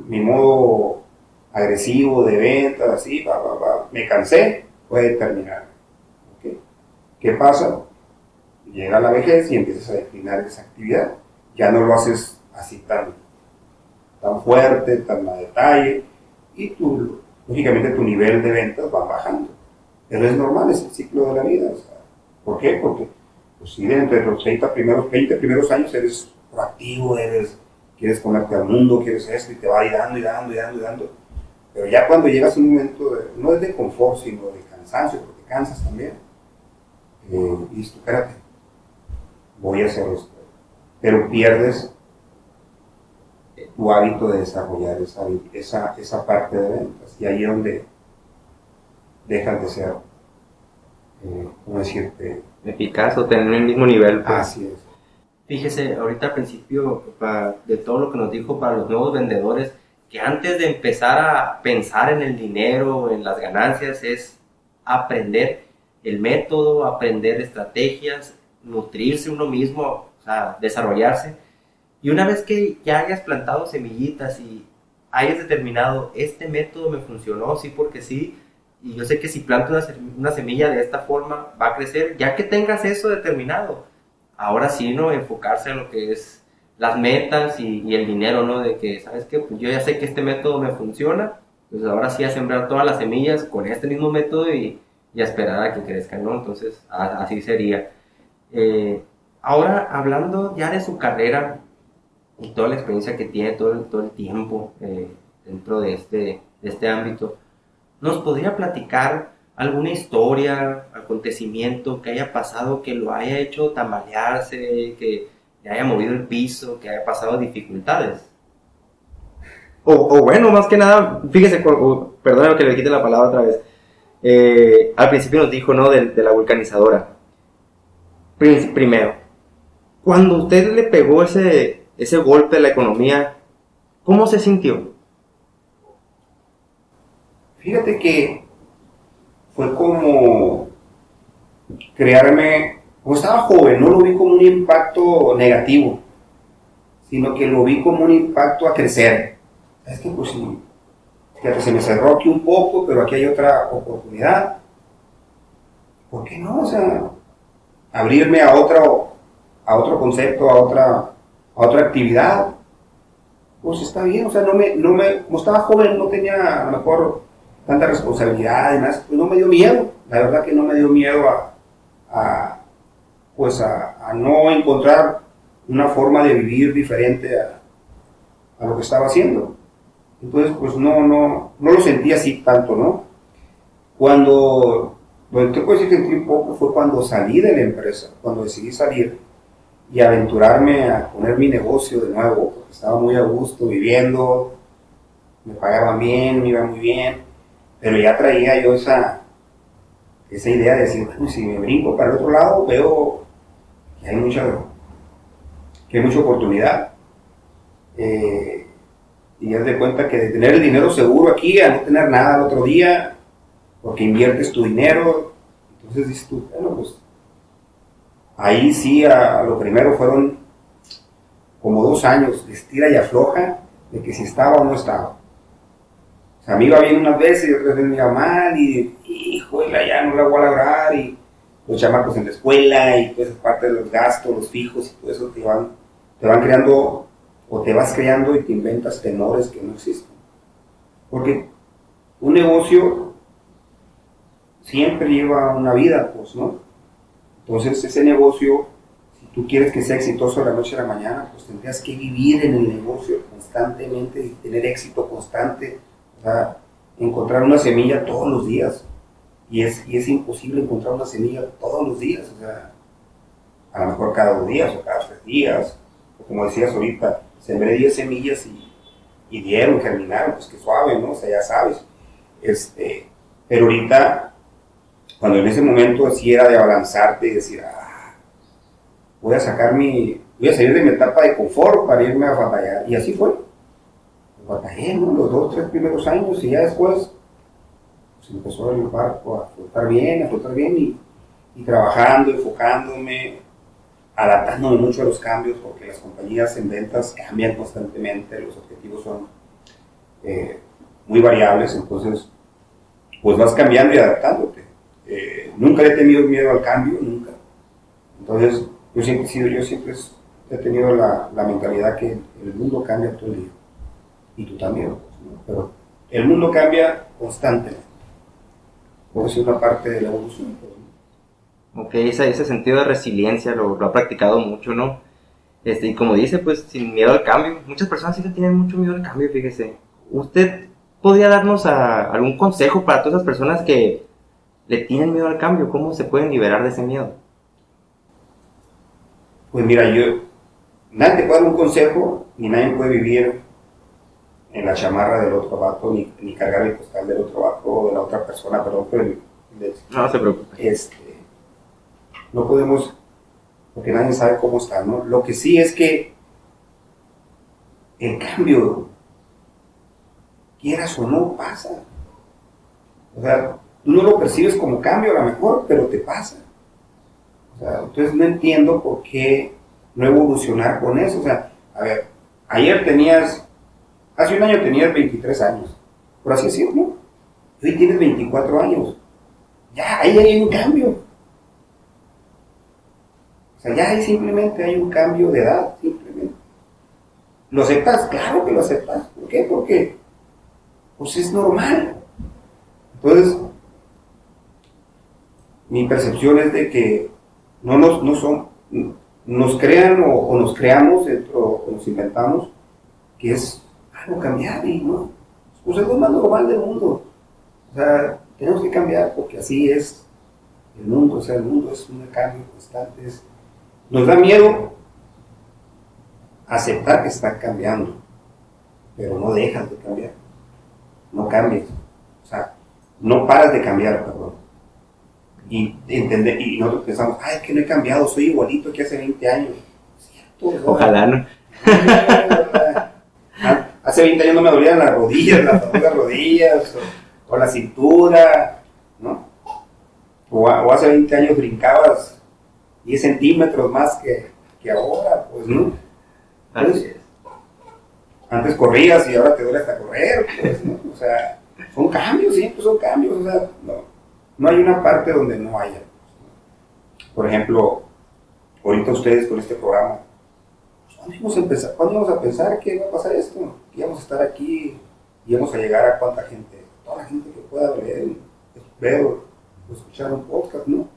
mi modo agresivo de ventas, así, me cansé, puede terminar. ¿Okay? ¿Qué pasa? Llega la vejez y empiezas a declinar esa actividad. Ya no lo haces así tan fuerte, tan a detalle, y lógicamente tu nivel de ventas va bajando. Pero es normal, es el ciclo de la vida. O sea, ¿por qué? Porque pues, si entre los 20 primeros años eres proactivo, quieres ponerte al mundo, quieres esto, y te va dando. Pero ya cuando llegas a un momento, no es de confort, sino de cansancio, porque te cansas también. Y dices, espérate, voy a hacer esto. Pero pierdes tu hábito de desarrollar esa parte de ventas. Y ahí es donde dejas de ser, ¿cómo decirte? Eficaz o tener el mismo nivel. Pues. Así es. Fíjese, ahorita al principio, de todo lo que nos dijo para los nuevos vendedores, que antes de empezar a pensar en el dinero, en las ganancias, es aprender el método, aprender estrategias, nutrirse uno mismo, o sea, desarrollarse. Y una vez que ya hayas plantado semillitas y hayas determinado, este método me funcionó, sí porque sí, y yo sé que si planto una semilla de esta forma va a crecer, ya que tengas eso determinado, ahora sí, ¿no? Enfocarse en lo que es las metas y el dinero, ¿no? De que, ¿sabes qué? Pues yo ya sé que este método me funciona, pues ahora sí a sembrar todas las semillas con este mismo método y a esperar a que crezcan, ¿no? Entonces, así sería. Ahora, hablando ya de su carrera y toda la experiencia que tiene, todo el tiempo dentro de este ámbito, ¿nos podría platicar alguna historia, acontecimiento que haya pasado que lo haya hecho tambalearse, que le haya movido el piso, que haya pasado dificultades? O bueno, más que nada, fíjese, perdóname que le quite la palabra otra vez. Al principio nos dijo, ¿no? De la vulcanizadora. Primero, cuando usted le pegó ese golpe a la economía, ¿cómo se sintió? Fíjate que fue como crearme, como estaba joven, no lo vi como un impacto negativo, sino que lo vi como un impacto a crecer. Es que pues sí, fíjate, se me cerró aquí un poco, pero aquí hay otra oportunidad. ¿Por qué no? O sea, abrirme a otro concepto, a otra actividad. Pues está bien, o sea, como estaba joven, no tenía a lo mejor tanta responsabilidad y más, pues no me dio miedo. La verdad que no me dio miedo a, a no encontrar una forma de vivir diferente a lo que estaba haciendo. Entonces, pues no lo sentí así tanto, ¿no? Lo que puedo decir que sentí un poco fue cuando salí de la empresa, cuando decidí salir y aventurarme a poner mi negocio de nuevo, porque estaba muy a gusto viviendo, me pagaban bien, me iba muy bien, pero ya traía yo esa idea de decir, bueno, si me brinco para el otro lado, veo que hay mucha oportunidad. Y ya de cuenta que de tener el dinero seguro aquí a no tener nada al otro día, porque inviertes tu dinero, entonces dices tú, bueno, pues ahí sí, a lo primero fueron como 2 años de estira y afloja de que si estaba o no estaba. O sea, me iba bien unas veces y otras veces me iba mal y híjole, ya no la voy a lograr y los chamacos en la escuela y toda esa parte de los gastos, los fijos y todo eso te van creando o te vas creando y te inventas temores que no existen. Porque un negocio siempre lleva una vida, pues, ¿no? Entonces ese negocio, si tú quieres que sea exitoso de la noche a la mañana, pues tendrías que vivir en el negocio constantemente y tener éxito constante, o sea, encontrar una semilla todos los días. Y es imposible encontrar una semilla todos los días, o sea, a lo mejor cada 2 días o cada 3 días, o como decías ahorita, sembré 10 semillas y dieron, germinaron, pues que suave, ¿no? O sea, ya sabes. Pero ahorita, cuando en ese momento así era de abalanzarte y decir, voy a salir de mi etapa de confort para irme a batallar. Y así fue. Batallé, ¿no? Los 2, 3 primeros años y ya después pues, empezó el barco a flotar bien y trabajando, enfocándome, adaptándome mucho a los cambios, porque las compañías en ventas cambian constantemente, los objetivos son muy variables, entonces pues vas cambiando y adaptándote. Nunca he tenido miedo al cambio, nunca. Entonces yo siempre he tenido la mentalidad que el mundo cambia todo el día, y tú también, ¿no? Pero el mundo cambia constantemente, por eso es una parte de la evolución, pues, ¿no? Ok, ese sentido de resiliencia lo ha practicado mucho, ¿no? Y como dice, pues sin miedo al cambio. Muchas personas sí le tienen mucho miedo al cambio, fíjese. ¿Usted podría darnos algún consejo para todas esas personas que le tienen miedo al cambio? ¿Cómo se pueden liberar de ese miedo? Pues mira, nadie te puede dar un consejo, ni nadie puede vivir en la chamarra del otro vato, ni cargar el costal del otro vato o de la otra persona, perdón, pero No se preocupe. No podemos, porque nadie sabe cómo está, ¿no? Lo que sí es que el cambio, quieras o no, pasa. O sea, tú no lo percibes como cambio a lo mejor, pero te pasa. O sea, entonces no entiendo por qué no evolucionar con eso. O sea, a ver, hace un año tenías 23 años, por así decirlo. Hoy tienes 24 años. Ya, ahí hay un cambio. O sea, ya simplemente hay un cambio de edad, simplemente. ¿Lo aceptas? Claro que lo aceptas. ¿Por qué? Porque pues es normal. Entonces, mi percepción es de que nos crean o nos creamos o nos inventamos que es algo cambiar y no. Pues es lo más normal del mundo. O sea, tenemos que cambiar porque así es el mundo. O sea, el mundo es un cambio constante. Nos da miedo aceptar que está cambiando, pero no dejas de cambiar. No cambies. O sea, no paras de cambiar, perdón. Y nosotros pensamos, es que no he cambiado, soy igualito que hace 20 años. ¿Cierto? Ojalá no. Hace 20 años no me dolían las rodillas, las rodillas. toda la cintura, ¿no? O hace 20 años brincabas 10 centímetros más que ahora, pues, ¿no? Entonces, antes corrías y ahora te duele hasta correr, pues, ¿no? O sea, son cambios, siempre son cambios, o sea, no hay una parte donde no haya. Por ejemplo, ahorita ustedes con este programa, ¿cuándo íbamos a pensar que iba a pasar esto? Que íbamos a estar aquí, íbamos a llegar a cuánta gente, toda la gente que pueda leer, ver o escuchar un podcast, ¿no?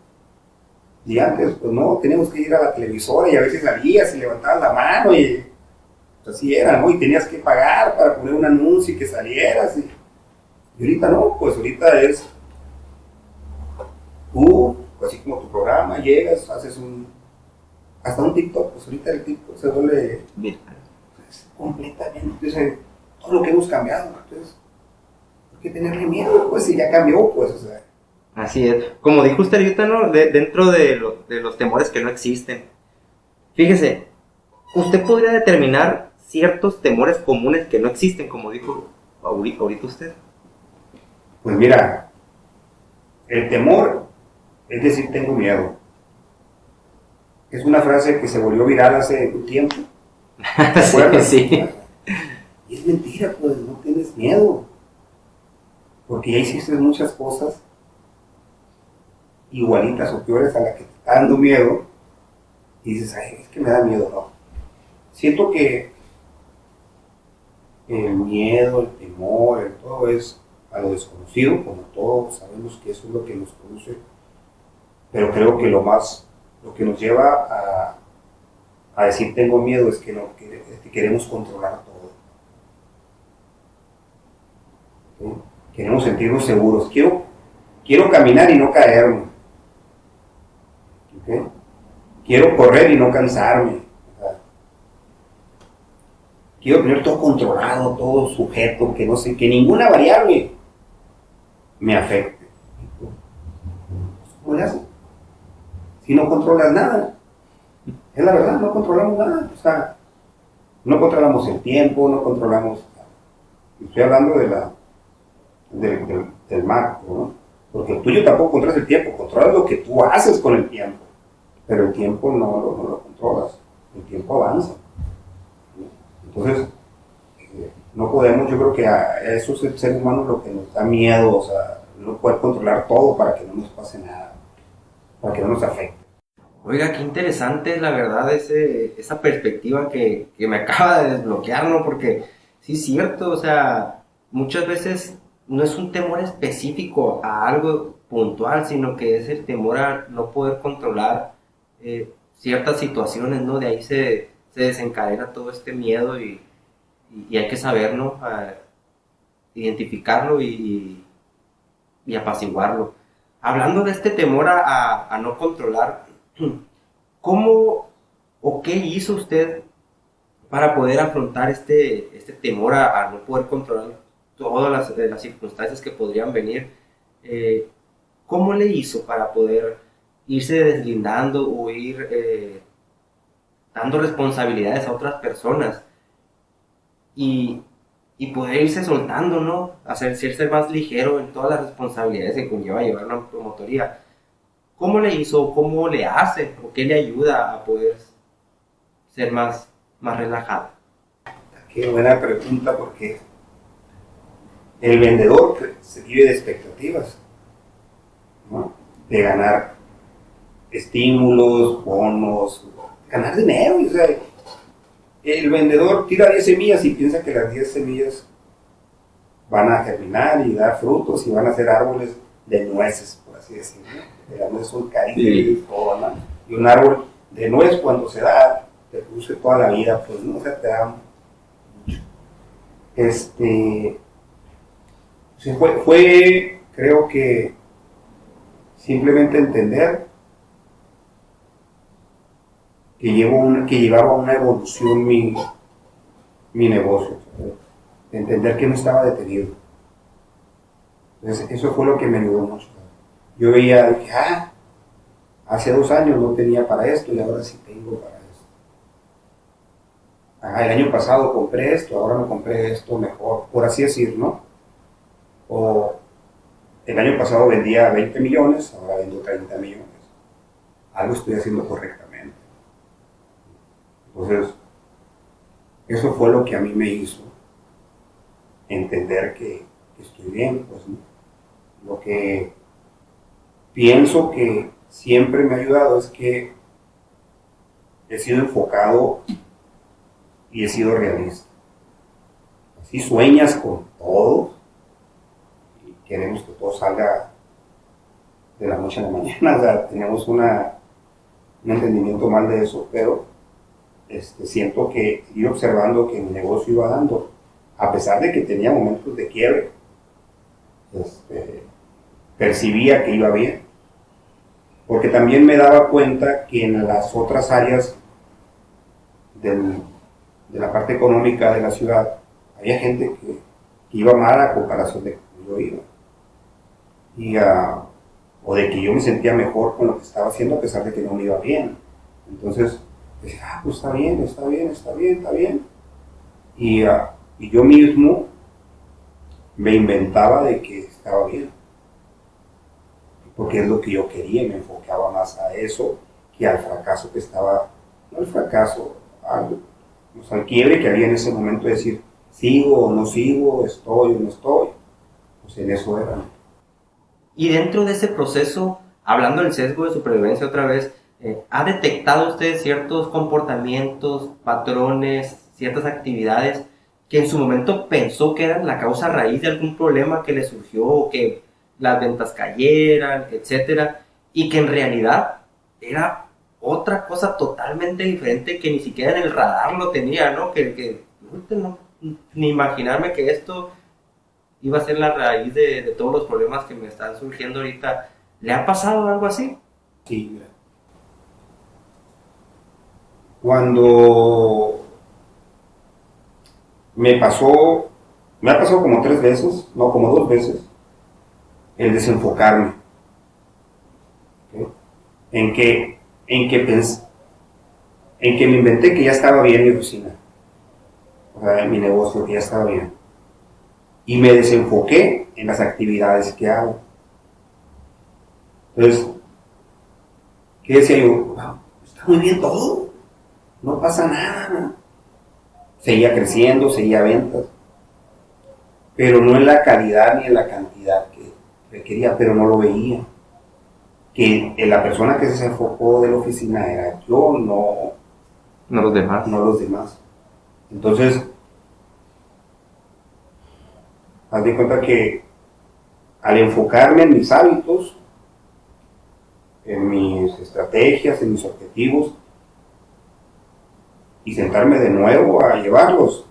Y antes, pues no, teníamos que ir a la televisora y a veces salías y levantabas la mano y pues, así era, ¿no? Y tenías que pagar para poner un anuncio y que salieras. Y ahorita no, pues ahorita es tú, pues, así como tu programa, llegas, haces hasta un TikTok, pues ahorita el TikTok se vuelve pues, completamente, entonces, todo lo que hemos cambiado, entonces, ¿por qué tenerle miedo? Pues si ya cambió, pues, o sea. Así es. Como dijo usted ahorita, ¿no? Dentro de los temores que no existen. Fíjese, usted podría determinar ciertos temores comunes que no existen, como dijo ahorita usted. Pues mira, el temor es decir tengo miedo. Es una frase que se volvió viral hace un tiempo. ¿Te acuerdas? Sí. Y es mentira, pues no tienes miedo. Porque ya hiciste muchas cosas igualitas o peores a las que te está dando miedo. Y dices, ay, es que me da miedo, no. Siento que el miedo, el temor, todo es a lo desconocido, como todos sabemos que eso es lo que nos produce. Pero creo que lo que nos lleva a decir tengo miedo es que queremos controlar todo. ¿Sí? Queremos sentirnos seguros. Quiero caminar y no caerme. ¿Okay? Quiero correr y no cansarme. Quiero tener todo controlado, todo sujeto, que no sé, que ninguna variable me afecte. ¿Cómo le haces? Si no controlas nada. Es la verdad, no controlamos nada. O sea, no controlamos el tiempo, no controlamos. Estoy hablando del macro, ¿no? Porque el tuyo tampoco controlas el tiempo, controlas lo que tú haces con el tiempo. Pero el tiempo no lo controlas. El tiempo avanza. Entonces, no podemos, yo creo que a eso es el ser humano lo que nos da miedo, o sea, no poder controlar todo para que no nos pase nada, para que no nos afecte. Oiga, qué interesante es la verdad esa perspectiva que me acaba de desbloquear, ¿no? Porque sí es cierto, o sea, muchas veces no es un temor específico a algo puntual, sino que es el temor a no poder controlar ciertas situaciones, ¿no? De ahí se desencadena todo este miedo y hay que saber, ¿no? Identificarlo y apaciguarlo. Hablando de este temor a no controlar, ¿cómo o qué hizo usted para poder afrontar este temor a no poder controlar todas las circunstancias que podrían venir? ¿Cómo le hizo para poder irse deslindando o ir dando responsabilidades a otras personas y poder irse soltando, ¿no? Ser más ligero en todas las responsabilidades que conlleva llevar una promotoría? ¿Cómo le hizo? ¿Cómo le hace? ¿O qué le ayuda a poder ser más relajado? Qué buena pregunta, porque el vendedor se vive de expectativas, ¿no? De ganar estímulos, bonos, ganar dinero. O sea, el vendedor tira 10 semillas y piensa que las 10 semillas van a germinar y dar frutos y van a ser árboles de nueces, por así decirlo, ¿no? Las nueces son cariños y todo, ¿no? Y un árbol de nuez cuando se da, te produce toda la vida, pues, ¿no? O sea, te da mucho. Fue, creo que, simplemente entender que llevaba una evolución mi negocio, ¿sabes? Entender que no estaba detenido. Entonces, eso fue lo que me ayudó mucho. Yo veía que, hace 2 años no tenía para esto y ahora sí tengo para esto. El año pasado compré esto, ahora me compré esto mejor, por así decir, ¿no? O el año pasado vendía 20 millones, ahora vendo 30 millones. Algo estoy haciendo correctamente. Entonces, eso fue lo que a mí me hizo entender que estoy bien, pues, ¿no? Lo que pienso que siempre me ha ayudado es que he sido enfocado y he sido realista. Si sueñas con todo y queremos que todo salga de la noche a la mañana, o sea, tenemos un entendimiento mal de eso, pero siento que ir observando que mi negocio iba dando, a pesar de que tenía momentos de quiebre, percibía que iba bien, porque también me daba cuenta que en las otras áreas de la parte económica de la ciudad había gente que iba mal a comparación de cómo yo iba, o de que yo me sentía mejor con lo que estaba haciendo a pesar de que no me iba bien. Entonces decía, pues está bien, está bien, está bien, está bien. Y yo mismo me inventaba de que estaba bien, porque es lo que yo quería y me enfocaba más a eso que al fracaso que estaba, no al fracaso, al quiebre que había en ese momento de decir, sigo o no sigo, estoy o no estoy, pues en eso era. Y dentro de ese proceso, hablando del sesgo de supervivencia otra vez, ¿ha detectado usted ciertos comportamientos, patrones, ciertas actividades que en su momento pensó que eran la causa raíz de algún problema que le surgió, o que las ventas cayeran, etcétera, y que en realidad era otra cosa totalmente diferente que ni siquiera en el radar lo tenía, ¿no? Que no, ni imaginarme que esto iba a ser la raíz de todos los problemas que me están surgiendo ahorita. ¿Le ha pasado algo así? Sí, mira. Cuando me ha pasado como 3 veces, no, como 2 veces, el desenfocarme. ¿Okay? En que me inventé que ya estaba bien mi oficina, o sea, en mi negocio, que ya estaba bien. Y me desenfoqué en las actividades que hago. Entonces, ¿qué decía yo? Wow, está muy bien todo, no pasa nada, ¿no? Seguía creciendo, seguía ventas, pero no en la calidad ni en la cantidad que requería, pero no lo veía. Que la persona que se enfocó de la oficina era yo, No los demás. no los demás. Entonces, haz de cuenta que al enfocarme en mis hábitos, en mis estrategias, en mis objetivos, y sentarme de nuevo a llevarlos,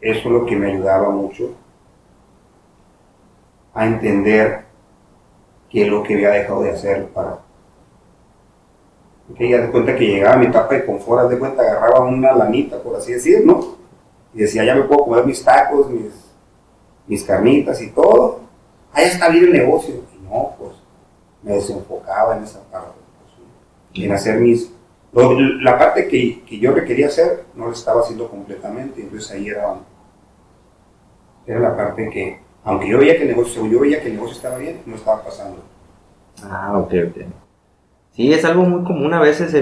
eso es lo que me ayudaba mucho a entender qué es lo que había dejado de hacer para... Porque ya de cuenta que llegaba a mi etapa de confort, haz de cuenta, agarraba una lanita, por así decir, ¿no? Y decía, ya me puedo comer mis tacos, mis carnitas y todo. Ahí está bien el negocio. Y no, pues me desenfocaba en esa parte, pues, en hacer la parte que yo requería hacer, no lo estaba haciendo completamente. Entonces ahí era la parte que, aunque yo veía que el negocio estaba bien, no estaba pasando. Ah, ok. Sí, es algo muy común a veces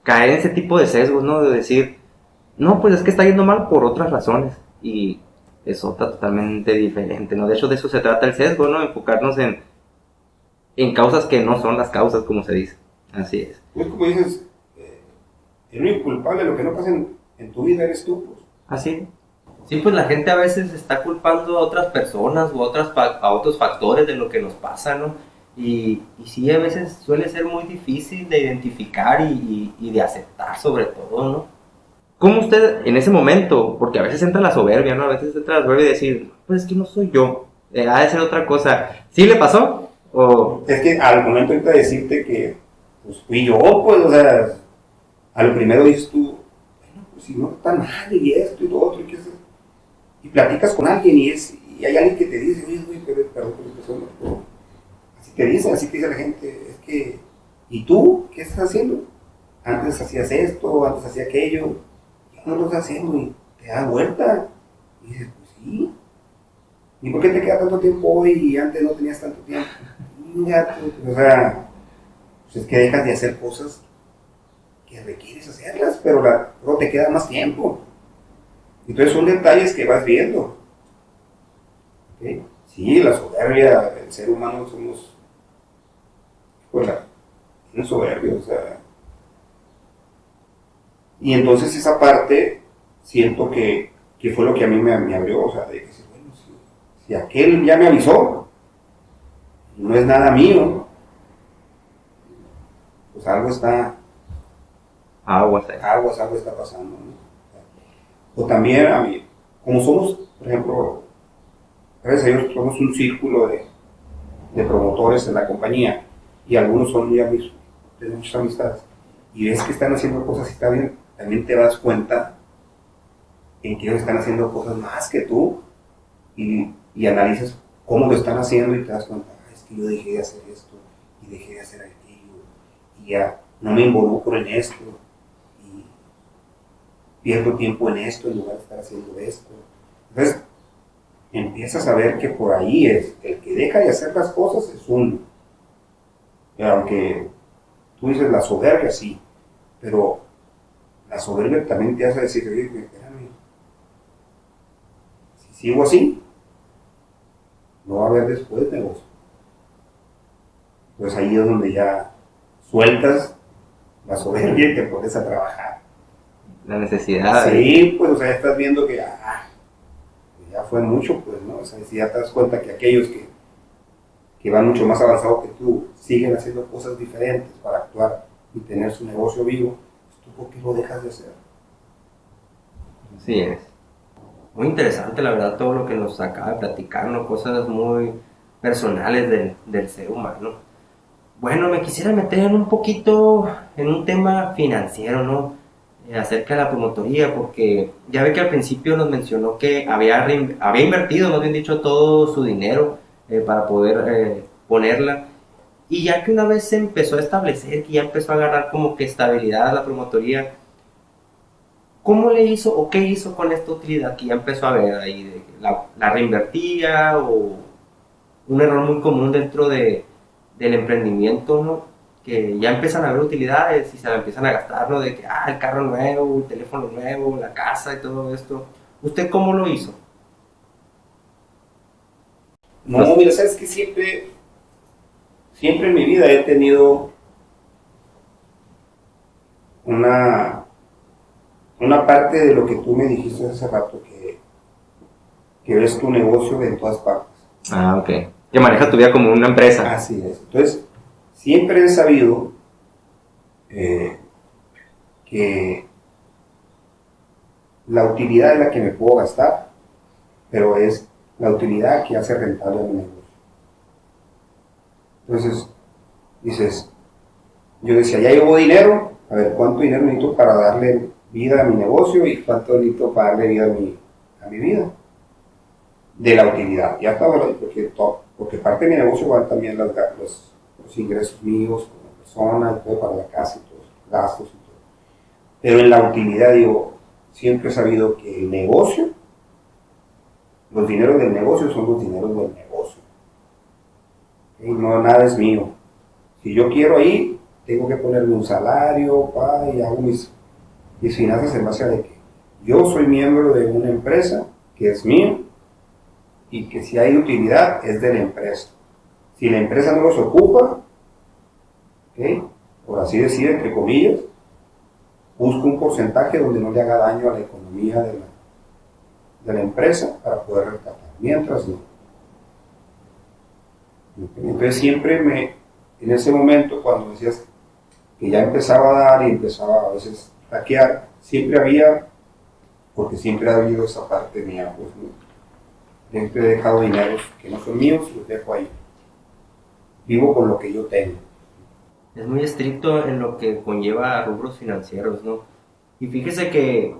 caer en ese tipo de sesgos, ¿no? De decir, no, pues es que está yendo mal por otras razones. Y es otra totalmente diferente, ¿no? De hecho, de eso se trata el sesgo, ¿no? Enfocarnos en causas que no son las causas, como se dice. Así es. Pues como dices, el único culpable de lo que no pasa en tu vida eres tú, pues. Así. Sí, pues la gente a veces está culpando a otras personas o a otros factores de lo que nos pasa, ¿no? Y sí, a veces suele ser muy difícil de identificar y de aceptar sobre todo, ¿no? ¿Cómo usted en ese momento, porque a veces entra la soberbia, ¿no? A veces entra la soberbia y decir, pues es que no soy yo, ha de ser otra cosa. ¿Sí le pasó? ¿O? Es que al momento de decirte que pues fui yo, pues, o sea, a lo primero dices tú, bueno, pues si no está mal y esto y lo otro, y qué sé. Y platicas con alguien y hay alguien que te dice, oye, perdón por la expresión, pero así te dice la gente, es que, ¿y tú qué estás haciendo? Antes hacías esto, antes hacía aquello, ya no lo estás haciendo y te das vuelta. Y dices, pues sí, ¿Y por qué te queda tanto tiempo hoy y antes no tenías tanto tiempo? Ya, o sea, pues es que dejas de hacer cosas que requieres hacerlas, pero luego te queda más tiempo. Entonces son detalles que vas viendo. ¿Okay? Sí, la soberbia, el ser humano somos, pues, somos soberbios, o sea. Y entonces esa parte siento que fue lo que a mí me abrió, o sea, de decir, bueno, si aquel ya me avisó, no es nada mío, pues algo está pasando, ¿no? O también a mí, como somos, por ejemplo, gracias a Dios, somos un círculo de promotores en la compañía y algunos son muy amigos, tenemos muchas amistades, y ves que están haciendo cosas y está bien, también te das cuenta en que ellos están haciendo cosas más que tú y analizas cómo lo están haciendo y te das cuenta, es que yo dejé de hacer esto y dejé de hacer aquello y ya no me involucro en esto y pierdo tiempo en esto en lugar de estar haciendo esto. Entonces empiezas a ver que por ahí es, el que deja de hacer las cosas es uno. Aunque tú dices la soberbia, sí, pero la soberbia también te hace decir, oye, espérame, si sigo así, no va a haber después negocio. Pues ahí es donde ya sueltas la soberbia y te pones a trabajar. La necesidad. Sí, pues, o sea, estás viendo que pues ya fue mucho, pues, ¿no? O sea, si ya te das cuenta que aquellos que van mucho más avanzados que tú siguen haciendo cosas diferentes para actuar y tener su negocio vivo, pues tú por qué lo dejas de hacer. Así es. Muy interesante, la verdad, todo lo que nos acaba de platicar, ¿no? Cosas muy personales del ser humano. Bueno, me quisiera meter un poquito en un tema financiero, ¿no? Acerca de la promotoría, porque ya ve que al principio nos mencionó que había invertido, más bien dicho, todo su dinero para poder ponerla. Y ya que una vez se empezó a establecer, que ya empezó a agarrar como que estabilidad a la promotoría, ¿cómo le hizo o qué hizo con esta utilidad que ya empezó a ver ahí? ¿La reinvertía o un error muy común dentro del emprendimiento, ¿no? Que ya empiezan a ver utilidades y se la empiezan a gastar, ¿no? De que, el carro nuevo, el teléfono nuevo, la casa y todo esto. ¿Usted cómo lo hizo? No, mira, sabes que siempre en mi vida he tenido una parte de lo que tú me dijiste hace rato, que ves tu negocio en todas partes. Ah, ok. Que maneja tu vida como una empresa. Así es. Entonces, siempre he sabido que la utilidad es la que me puedo gastar, pero es la utilidad que hace rentable a mi negocio. Entonces, dices, yo decía, ya llevo dinero, a ver cuánto dinero necesito para darle vida a mi negocio y cuánto necesito para darle vida a mi vida. De la utilidad, ya estaba, porque parte de mi negocio van también los ingresos míos como persona, y todo para la casa y todos los gastos y todo. Pero en la utilidad, digo, siempre he sabido que el negocio, los dineros del negocio son los dineros del negocio. ¿Okay? No, nada es mío. Si yo quiero ahí, tengo que ponerme un salario, y hago mis finanzas en base a de que yo soy miembro de una empresa que es mía y que si hay utilidad es de la empresa. Si la empresa no los ocupa, ¿okay? Por así decir, entre comillas, busco un porcentaje donde no le haga daño a la economía de la empresa para poder rescatar. Mientras no. Entonces siempre en ese momento cuando decías que ya empezaba a dar y empezaba a veces a hackear, siempre había, porque siempre ha habido esa parte mía, pues, ¿no? Siempre he dejado dineros que no son míos, los dejo ahí. Vivo con lo que yo tengo. Es muy estricto en lo que conlleva rubros financieros, ¿no? Y fíjese que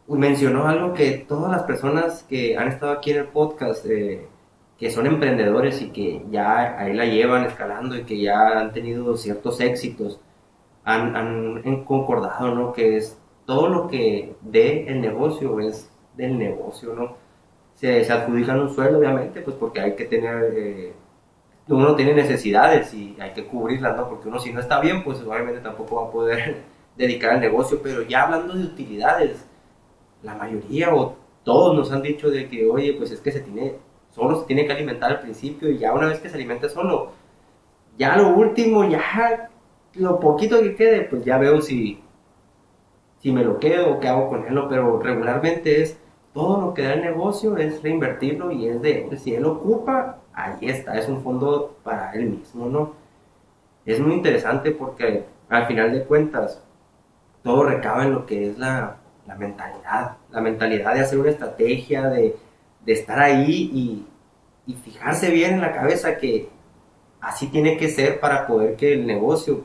mencionó algo que todas las personas que han estado aquí en el podcast, que son emprendedores y que ya ahí la llevan escalando y que ya han tenido ciertos éxitos, han concordado, ¿no? Que es todo lo que dé el negocio es del negocio, ¿no? se adjudican un sueldo, obviamente, pues porque hay que tener, uno tiene necesidades y hay que cubrirlas, ¿no? Porque uno si no está bien, pues obviamente tampoco va a poder dedicar al negocio, pero ya hablando de utilidades, la mayoría o todos nos han dicho de que, oye, pues es que solo se tiene que alimentar al principio y ya una vez que se alimenta solo, ya lo último, ya lo poquito que quede, pues ya veo si me lo quedo o qué hago con él, ¿no? Pero regularmente es todo lo que da el negocio es reinvertirlo y es de él. Si él ocupa, ahí está, es un fondo para él mismo, ¿no? Es muy interesante porque al final de cuentas todo recaba en lo que es la mentalidad de hacer una estrategia, de estar ahí y fijarse bien en la cabeza que así tiene que ser para poder que el negocio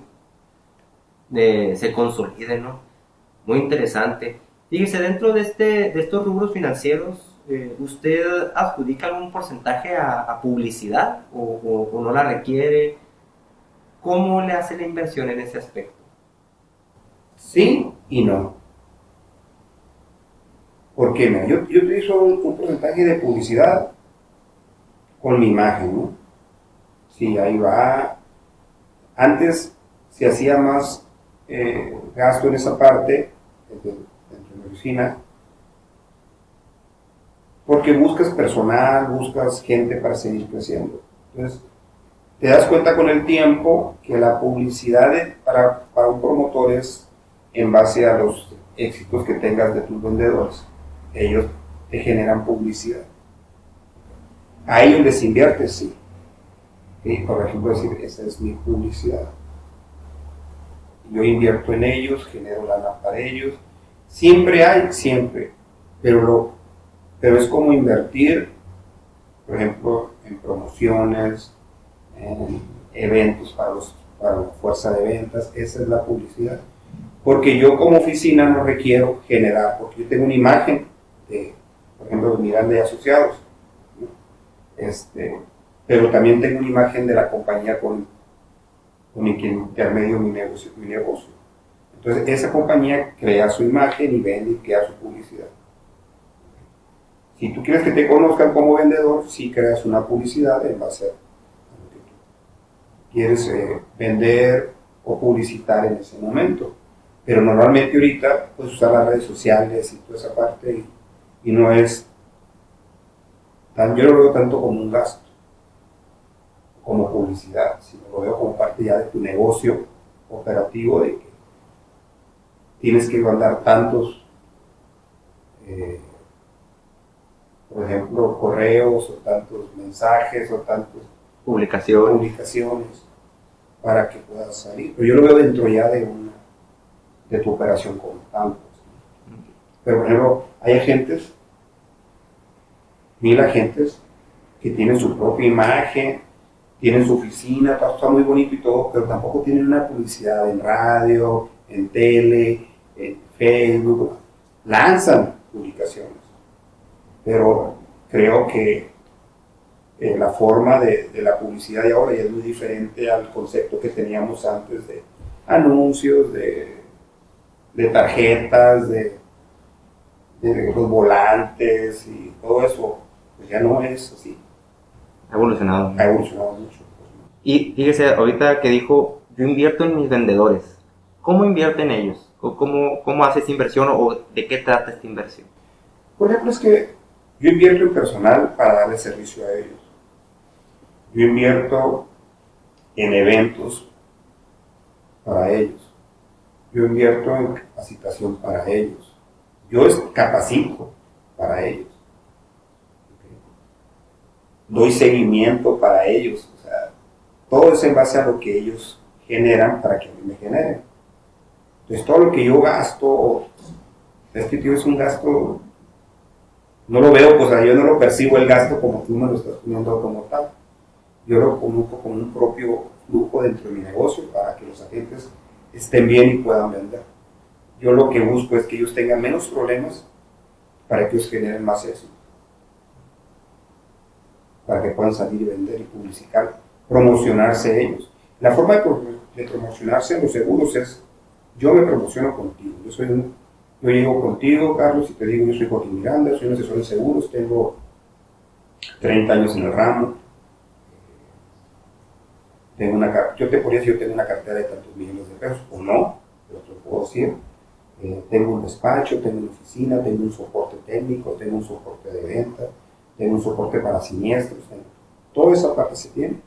se consolide, ¿no? Muy interesante. Fíjese, dentro de estos rubros financieros, ¿usted adjudica algún porcentaje a publicidad o no la requiere? ¿Cómo le hace la inversión en ese aspecto? Sí y no. ¿Por qué? Mira, yo utilizo un porcentaje de publicidad con mi imagen, ¿no? Sí, ahí va. Antes se hacía más gasto en esa parte, dentro de la oficina, porque buscas personal, buscas gente para seguir creciendo. Entonces, te das cuenta con el tiempo que la publicidad para un promotor es en base a los éxitos que tengas de tus vendedores. Ellos te generan publicidad. A ellos les inviertes, sí. Y, por ejemplo, decir, esa es mi publicidad. Yo invierto en ellos, genero lana para ellos. Siempre hay, siempre. Pero es como invertir, por ejemplo, en promociones, en eventos para la fuerza de ventas. Esa es la publicidad. Porque yo como oficina no requiero generar, porque yo tengo una imagen de, por ejemplo, de Miranda y Asociados, ¿no? Pero también tengo una imagen de la compañía con el que intermedio mi negocio. Entonces, esa compañía crea su imagen y vende y crea su publicidad. Si tú quieres que te conozcan como vendedor, sí creas una publicidad en base a lo que tú quieres vender o publicitar en ese momento. Pero normalmente ahorita puedes usar las redes sociales y toda esa parte y no es yo no lo veo tanto como un gasto, como publicidad, sino lo veo como parte ya de tu negocio operativo, de que tienes que mandar tantos, por ejemplo, correos o tantos mensajes o tantas publicaciones para que puedas salir. Pero yo lo veo dentro ya de tu operación como tal. Pero, por ejemplo, hay agentes, 1000 agentes, que tienen su propia imagen, tienen su oficina, todo está muy bonito y todo, pero tampoco tienen una publicidad en radio, en tele, en Facebook. Lanzan publicaciones, pero creo que la forma de la publicidad de ahora ya es muy diferente al concepto que teníamos antes de anuncios, de tarjetas, de los volantes y todo eso. Pues ya no es así. Ha evolucionado. Ha evolucionado mucho. Y fíjese, ahorita que dijo, yo invierto en mis vendedores. ¿Cómo invierte en ellos? ¿Cómo hace esta inversión o de qué trata esta inversión? Por ejemplo, es que yo invierto en personal para darle servicio a ellos. Yo invierto en eventos para ellos. Yo invierto en capacitación para ellos. Yo capacito para ellos. Doy seguimiento para ellos, o sea, todo es en base a lo que ellos generan para que a mí me generen. Entonces, todo lo que yo gasto, este tío es un gasto, no lo veo, pues yo no lo percibo el gasto como tú me lo estás poniendo como tal. Yo lo conozco como un propio flujo dentro de mi negocio para que los agentes estén bien y puedan vender. Yo lo que busco es que ellos tengan menos problemas para que ellos generen más éxito, para que puedan salir y vender y publicitar, promocionarse ellos. La forma de promocionarse en los seguros es, yo me promociono contigo, yo llego contigo, Carlos, y te digo, yo soy Joaquín Miranda, soy un asesor de seguros, tengo 30 años en el ramo. Yo te podría decir, yo tengo una cartera de tantos millones de pesos, o no, pero te lo puedo decir. Tengo un despacho, tengo una oficina, tengo un soporte técnico, tengo un soporte de venta, tengo un soporte para siniestros, toda esa parte se tiene.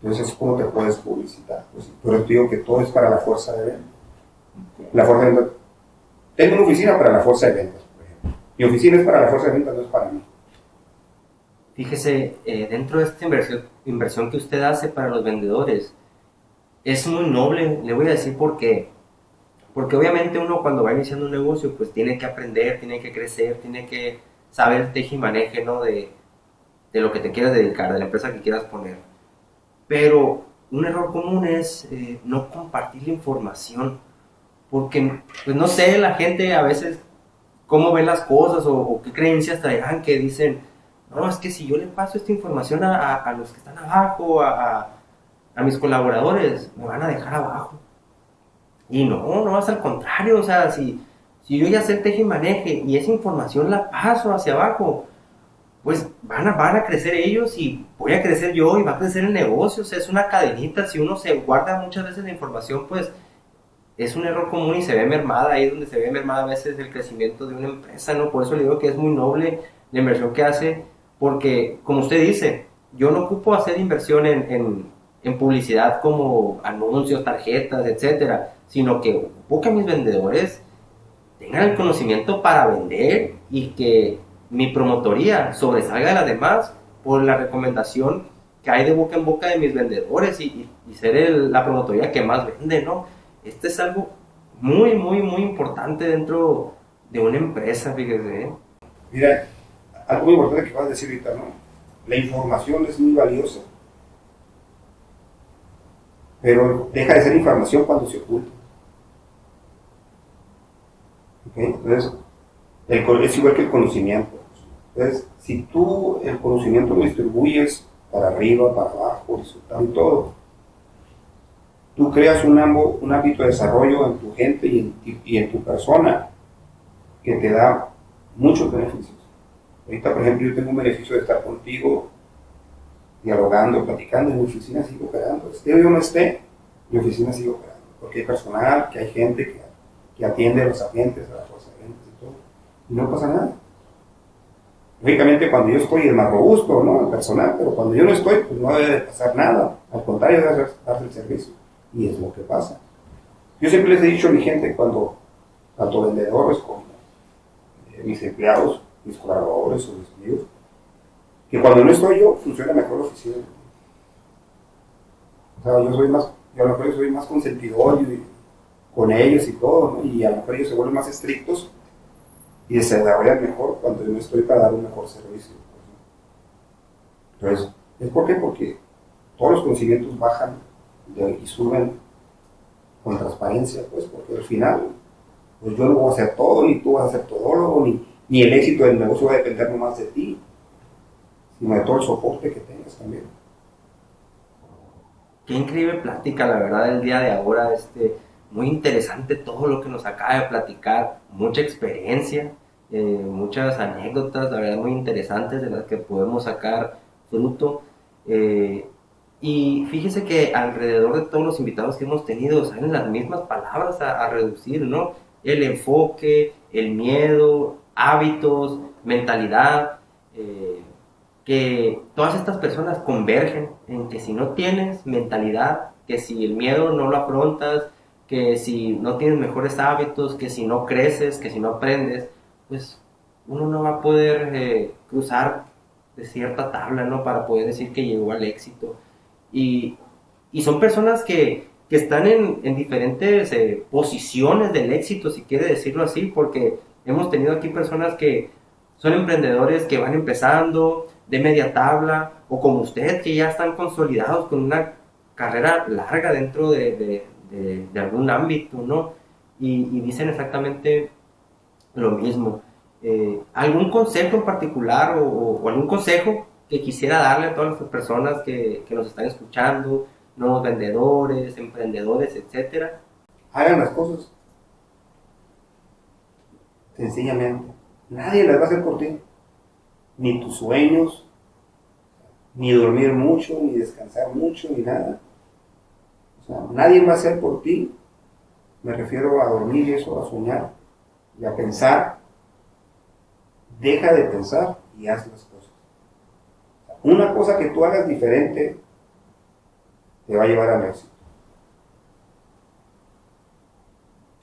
Entonces, ¿cómo te puedes publicitar? Pues, pero te digo que todo es para la fuerza de venta. La fuerza de venta. Tengo una oficina para la fuerza de ventas, por ejemplo. Mi oficina es para la fuerza de ventas, no es para mí. Fíjese, dentro de esta inversión que usted hace para los vendedores, es muy noble. Le voy a decir por qué. Porque obviamente uno cuando va iniciando un negocio, pues tiene que aprender, tiene que crecer, tiene que saber el teje y maneje, ¿no? De lo que te quieras dedicar, de la empresa que quieras poner. Pero un error común es no compartir la información. Porque, pues no sé, la gente a veces cómo ven las cosas o qué creencias traerán que dicen, no, es que si yo le paso esta información a los que están abajo, a mis colaboradores, me van a dejar abajo. Y no, no es al contrario, o sea, si yo ya sé el teje y maneje y esa información la paso hacia abajo, pues van a crecer ellos y voy a crecer yo y va a crecer el negocio, o sea, es una cadenita, si uno se guarda muchas veces la información, pues es un error común y se ve mermada, ahí es donde se ve mermada a veces el crecimiento de una empresa, ¿no? Por eso le digo que es muy noble la inversión que hace, porque como usted dice, yo no ocupo hacer inversión en publicidad como anuncios, tarjetas, etcétera, sino que ocupo que mis vendedores tengan el conocimiento para vender y que mi promotoría sobresalga de las demás por la recomendación que hay de boca en boca de mis vendedores y ser la promotoría que más vende, ¿no? Este es algo muy, muy, muy importante dentro de una empresa, fíjese, ¿eh? Mira, algo muy importante que vas a decir ahorita, ¿no? La información es muy valiosa, pero deja de ser información cuando se oculta. ¿Okay? Entonces, es igual que el conocimiento. Entonces, si tú el conocimiento lo distribuyes para arriba, para abajo, horizontal y todo, tú creas un ámbito de desarrollo en tu gente y en tu persona que te da muchos beneficios. Ahorita, por ejemplo, yo tengo un beneficio de estar contigo, dialogando, platicando, en mi oficina sigo operando. Esté o yo no esté, mi oficina sigue operando. Porque hay personal, que hay gente que atiende a los agentes, a las fuerzas de ventas y todo. Y no pasa nada. Lógicamente, cuando yo estoy es más robusto, ¿no? El personal, pero cuando yo no estoy, pues no debe de pasar nada. Al contrario, debe darse el servicio. Y es lo que pasa. Yo siempre les he dicho a mi gente, cuando, tanto vendedores como mis empleados, mis colaboradores o mis amigos, que cuando no estoy yo, funciona mejor la oficina. O sea, yo a lo mejor soy más consentidor con ellos y todo, ¿no? Y a lo mejor ellos se vuelven más estrictos y se desarrollan mejor cuando yo no estoy para dar un mejor servicio. Entonces, ¿es por qué? Porque todos los conocimientos bajan y suben con transparencia, pues, porque al final, pues yo no voy a hacer todo, ni tú vas a ser todólogo, ni el éxito del negocio va a depender nomás de ti, sino de todo el soporte que tengas también. Qué increíble plática, la verdad, el día de ahora, muy interesante todo lo que nos acaba de platicar, mucha experiencia, muchas anécdotas, la verdad, muy interesantes de las que podemos sacar fruto. Y fíjese que alrededor de todos los invitados que hemos tenido salen las mismas palabras a reducir, ¿no? El enfoque, el miedo, hábitos, mentalidad, que todas estas personas convergen en que si no tienes mentalidad, que si el miedo no lo afrontas, que si no tienes mejores hábitos, que si no creces, que si no aprendes, pues uno no va a poder cruzar de cierta tabla, ¿no? Para poder decir que llegó al éxito. Y, y son personas que están en diferentes posiciones del éxito, si quiere decirlo así, porque hemos tenido aquí personas que son emprendedores que van empezando de media tabla, o como usted, que ya están consolidados con una carrera larga dentro de algún ámbito, ¿no? Y dicen exactamente lo mismo. ¿Algún consejo en particular o algún consejo que quisiera darle a todas las personas que nos están escuchando, nuevos vendedores, emprendedores, etcétera? Hagan las cosas, sencillamente. Nadie las va a hacer por ti. ni tus sueños, ni dormir mucho, ni descansar mucho, ni nada. O sea, nadie va a hacer por ti. Me refiero a dormir y eso, a soñar y a pensar. Deja de pensar y haz las cosas. Una cosa que tú hagas diferente te va a llevar al éxito.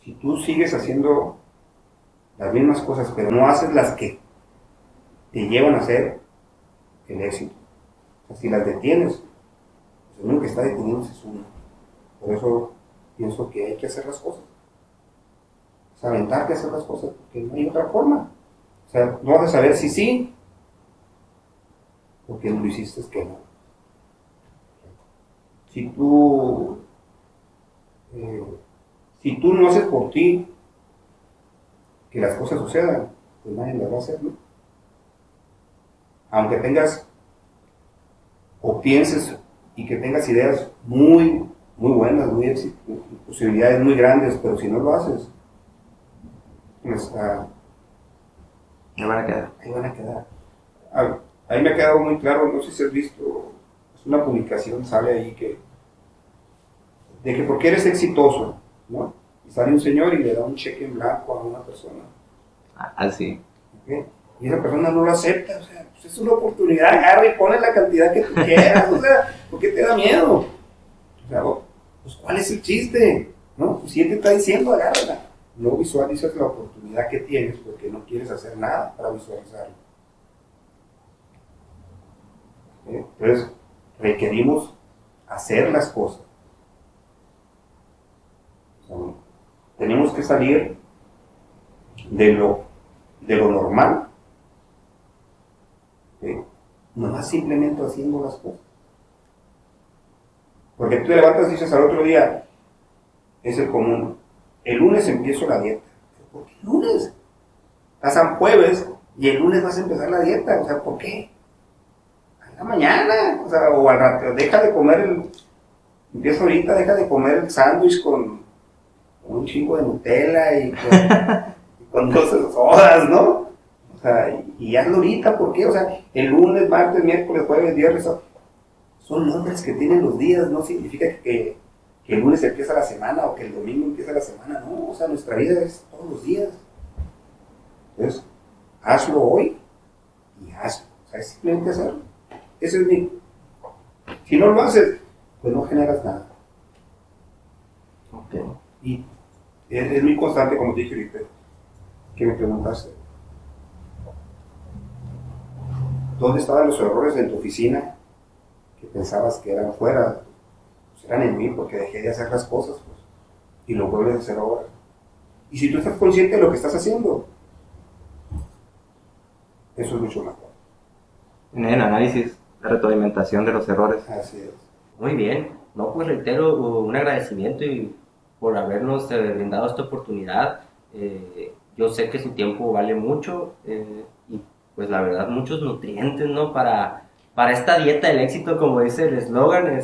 Si tú sigues haciendo las mismas cosas, pero no haces las que te llevan a hacer el éxito, o sea, si las detienes, pues el único que está deteniéndose es uno. Por eso pienso que hay que hacer las cosas. Es aventarte a hacer las cosas, porque no hay otra forma. O sea, no vas a saber si sí, porque lo hiciste que no. Si tú no haces por ti que las cosas sucedan, pues nadie las va a hacer, ¿no? Aunque tengas o pienses y que tengas ideas muy buenas, posibilidades muy grandes, pero si no lo haces, pues Me van a quedar. ahí van a quedar. Ahí me ha quedado muy claro, no sé si has visto, es una publicación, sale ahí de que porque eres exitoso, ¿no? Y sale un señor y le da un cheque en blanco a una persona. Así. ¿Okay? Y esa persona no lo acepta, o sea, pues es una oportunidad, agarra y pone la cantidad que tú quieras, o sea, ¿por qué te da miedo? O sea, pues ¿cuál es el chiste? ¿No? Pues si él te está diciendo, agárrala. No visualizas la oportunidad que tienes porque no quieres hacer nada para visualizarlo. Entonces, requerimos hacer las cosas. O sea, tenemos que salir de lo normal, no simplemente haciendo las cosas. Porque tú te levantas y dices al otro día, es el común, el lunes empiezo la dieta. ¿Por qué el lunes? Pasan jueves y el lunes vas a empezar la dieta, o sea, ¿por qué? A la mañana, o sea, o al rato, deja de comer empieza ahorita, deja de comer el sándwich con un chingo de Nutella y con 12 sodas, ¿no? O sea, y hazlo ahorita, ¿por qué? O sea, el lunes, martes, miércoles, jueves, viernes, son nombres que tienen los días, no significa que el lunes empieza la semana o que el domingo empieza la semana, no, o sea, nuestra vida es todos los días. Entonces, hazlo hoy y hazlo, o sea, es simplemente hacerlo. Ese es si no lo haces, pues no generas nada. Okay. Y es muy constante, como te dije ahorita, que me preguntaste, ¿dónde estaban los errores en tu oficina que pensabas que eran fuera? Pues eran en mí porque dejé de hacer las cosas, pues, y lo vuelves a hacer ahora. Y si tú estás consciente de lo que estás haciendo, eso es mucho mejor. En el análisis, la retroalimentación de los errores. Así es. Muy bien. No, pues reitero un agradecimiento y por habernos brindado esta oportunidad. Yo sé que su tiempo vale mucho y pues la verdad muchos nutrientes, ¿no? Para esta dieta del éxito, como dice el eslogan,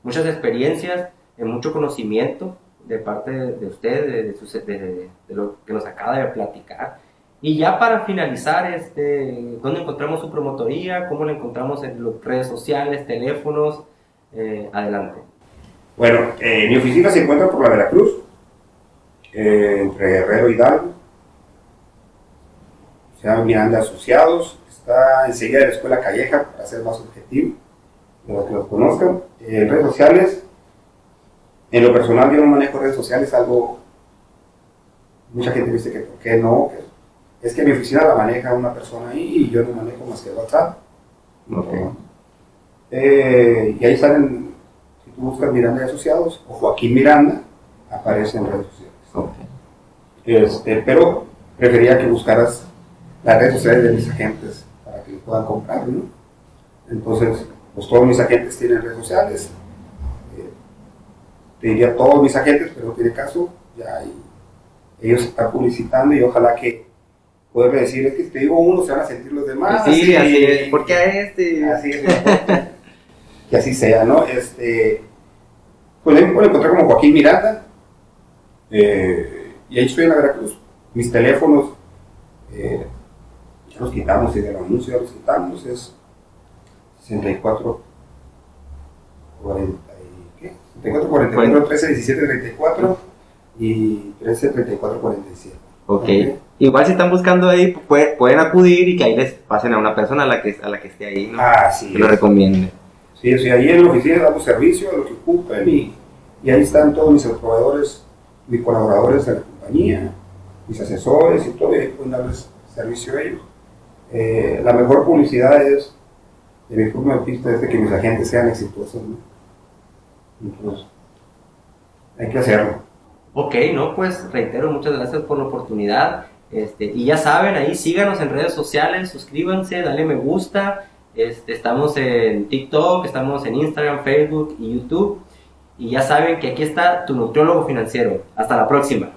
muchas experiencias, mucho conocimiento de parte de usted, de lo que nos acaba de platicar. Y ya para finalizar, ¿dónde encontramos su promotoría? ¿Cómo la encontramos en las redes sociales, teléfonos? Adelante. Bueno, mi oficina se encuentra por la Veracruz, entre Guerrero y Hidalgo. Se llama Miranda Asociados, está enseguida de la Escuela Calleja, para ser más objetivo, para que los conozcan. En redes sociales, en lo personal yo no manejo redes sociales, algo, mucha gente dice que por qué no, es que mi oficina la maneja una persona ahí y yo no manejo más que WhatsApp. Okay. Y ahí salen, si tú buscas Miranda Asociados o Joaquín Miranda, aparece en redes sociales. Okay. Pero prefería que buscaras las redes sociales de mis agentes para que puedan comprar, ¿no? Entonces, pues todos mis agentes tienen redes sociales. Te diría todos mis agentes, pero no tiene caso, ya ellos están publicitando y ojalá que poder decir, es que te digo uno, se van a sentir los demás. Sí, así es. ¿Por qué a este? Así es, que así sea, ¿no? Pues ahí me pueden encontrar como Joaquín Miranda, y ahí estoy en la Veracruz. Mis teléfonos, ya los quitamos, y del anuncio ya los quitamos, es 64, 40, ¿qué? 64, 44, 13, 17, 34 y 13, 34, 47. Ok. Igual si están buscando ahí, pueden acudir y que ahí les pasen a una persona a la que esté ahí, ¿no? Ah, sí. Que lo recomiende. Sí, o sea, ahí en la oficina damos servicio a lo que ocupen y ahí están todos mis proveedores, mis colaboradores de la compañía, mis asesores y todo, y ahí pueden darles servicio a ellos. La mejor publicidad es, de mi punto de vista, es de que mis agentes sean exitosos, ¿no? Entonces, hay que hacerlo. Ok, no, pues reitero, muchas gracias por la oportunidad. Y ya saben, ahí síganos en redes sociales, suscríbanse, dale me gusta. Estamos en TikTok, estamos en Instagram, Facebook y YouTube. Y ya saben que aquí está tu nutriólogo financiero. Hasta la próxima.